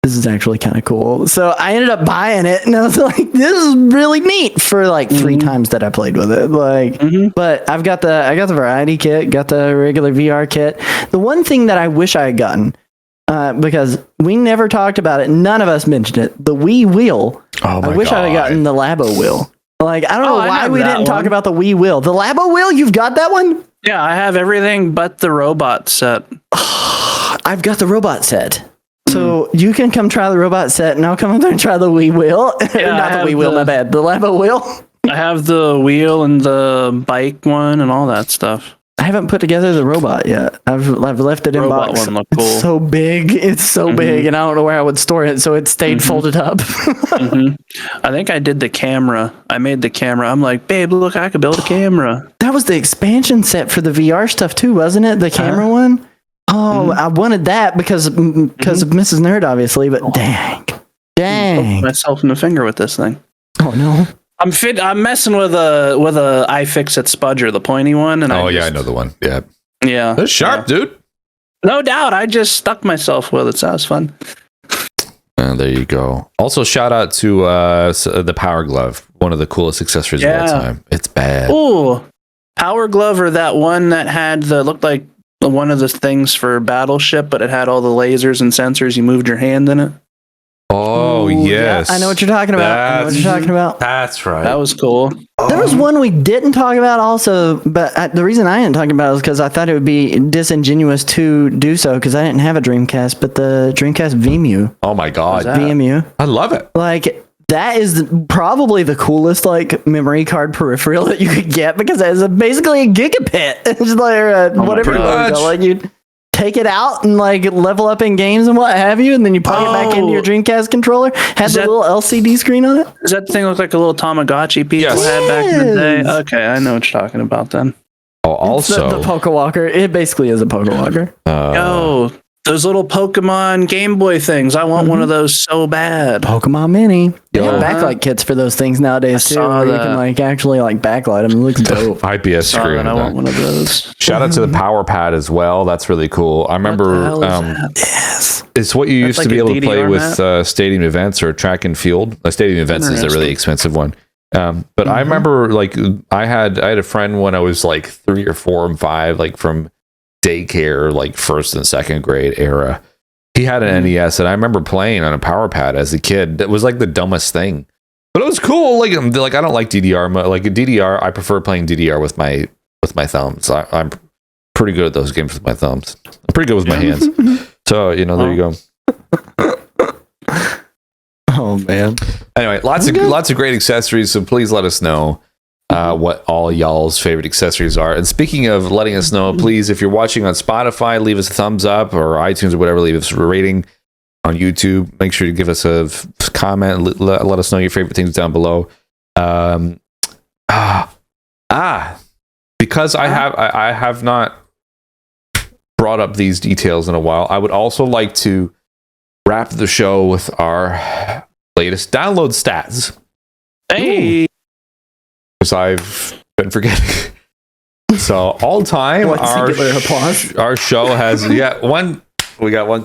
this is actually kind of cool. So I ended up buying it, and I was like, this is really neat for like 3 times that I played with it. Like, but I got the variety kit, got the regular VR kit. The one thing that I wish I had gotten, because we never talked about it, none of us mentioned it, the Wii wheel. Oh my I wish I had gotten the Labo wheel. Like, I don't know why we didn't talk about the Wii wheel. The Labo wheel, you've got that one? Yeah, I have everything but the robot set. I've got the robot set. So you can come try the robot set, and I'll come up there and try the Wii wheel. Yeah, not the Wii wheel, my bad. The Labo wheel. I have the wheel and the bike one and all that stuff. I haven't put together the robot yet. I've left it in box. One looked cool. It's so big. It's so big, and I don't know where I would store it, so it stayed folded up. I think I did the camera. I made the camera. I'm like, babe, look, I could build a camera. That was the expansion set for the VR stuff too, wasn't it? The camera one. Oh, I wanted that because of Mrs. Nerd, obviously, but dang. I myself in the finger with this thing. Oh no. I'm messing with a iFixit Spudger, the pointy one, and I know the one. Yeah. Yeah. That's sharp, dude. No doubt. I just stuck myself with it. So that was fun. There you go. Also, shout out to the Power Glove, one of the coolest accessories of all time. It's bad. Ooh, Power Glove, or that one that had looked like one of the things for Battleship, but it had all the lasers and sensors. You moved your hand in it. Oh, yes. Yeah, I know what you're talking about. That's right. That was cool. There was one we didn't talk about also, but the reason I didn't talk about it is because I thought it would be disingenuous to do so because I didn't have a Dreamcast, but the Dreamcast VMU. Oh my God. VMU. I love it. Like, that is probably the coolest like memory card peripheral that you could get because it's basically a gigabit. It's like whatever you want to go. Like you take it out and like level up in games and what have you, and then you plug it back into your Dreamcast controller. Has a little LCD screen on it. Does that thing look like a little Tamagotchi people had back in the day? Okay, I know what you're talking about then. Oh, also the Poke Walker. It basically is a Poke Walker. Those little Pokemon Game Boy things. I want one of those so bad. Pokemon Mini. They have backlight kits for those things nowadays too. Where you can like actually like backlight them. It looks dope. IPS screen. I want one of those. Shout out to the Power Pad as well. That's really cool. I remember it's what you used to be able to play with stadium events or track and field. Stadium events is a really expensive one. But I remember like I had a friend when I was like 3 or 4 and 5, like from daycare, like 1st and 2nd grade era. He had an NES and I remember playing on a Power Pad as a kid. That was like the dumbest thing, but it was cool. Like I don't like DDR. Like a DDR, I prefer playing DDR with my thumbs. I'm pretty good at those games with my thumbs. I'm pretty good with my hands. So there you go. Oh man. Anyway, lots of great accessories. So please let us know what all y'all's favorite accessories are. And speaking of letting us know, please, if you're watching on Spotify, leave us a thumbs up, or iTunes or whatever, leave us a rating. On YouTube, make sure to give us a comment. Let us know your favorite things down below. Because I have not brought up these details in a while, I would also like to wrap the show with our latest download stats. Hey. Because I've been forgetting. So all time, our show has we got one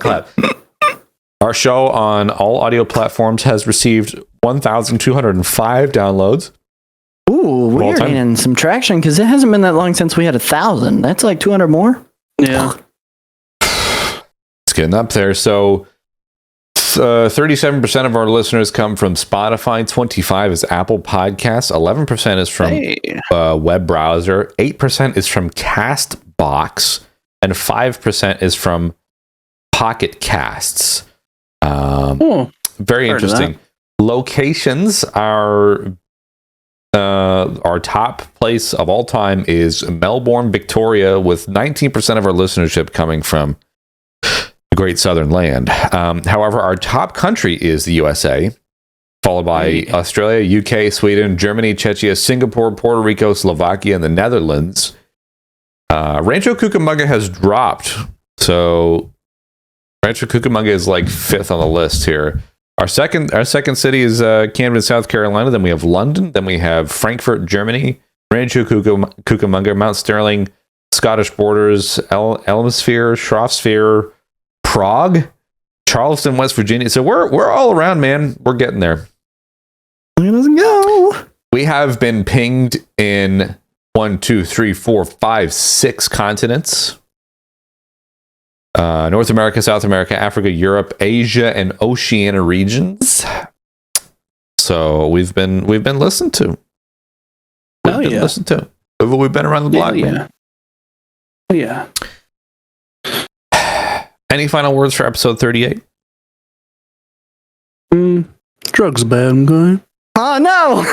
clap. Our show on all audio platforms has received 1,205 downloads. Ooh, we're gaining some traction because it hasn't been that long since we had 1,000. That's like 200 more. Yeah, it's getting up there. So 37% of our listeners come from Spotify, 25% is Apple Podcasts, 11% is from web browser, 8% is from Castbox, and 5% is from Pocket Casts. Very interesting. Locations are our top place of all time is Melbourne, Victoria, with 19% of our listenership coming from the Great Southern Land. However, our top country is the USA, followed by Australia, UK, Sweden, Germany, Czechia, Singapore, Puerto Rico, Slovakia, and the Netherlands. Rancho Cucamonga has dropped, so Rancho Cucamonga is like 5th on the list here. Our second city is Camden, South Carolina. Then we have London. Then we have Frankfurt, Germany. Rancho Cucamonga, Mount Sterling, Scottish Borders, Elmsphere, Shropshire, Prague, Charleston, West Virginia. So we're all around, man. We're getting there. Let's go. We have been pinged in 1, 2, 3, 4, 5, 6 continents. North America, South America, Africa, Europe, Asia, and Oceania regions. So we've been listened to. Listened to. We've been around the block, man. Yeah. Any final words for episode 38? Drugs bad, guy. Oh no!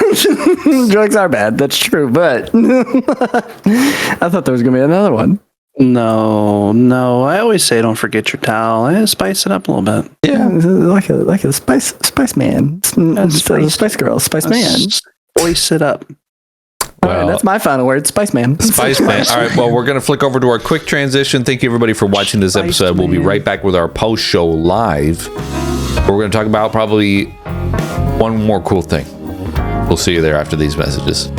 Drugs are bad. That's true, but I thought there was gonna be another one. No. I always say don't forget your towel. Spice it up a little bit. Yeah, like a spice man, spice girl, spice man. Spice it up. All right, that's my final word, Spice Man. Spice Man. All right, well, we're going to flick over to our quick transition. Thank you, everybody, for watching this episode. We'll be right back with our post-show live. We're going to talk about probably one more cool thing. We'll see you there after these messages.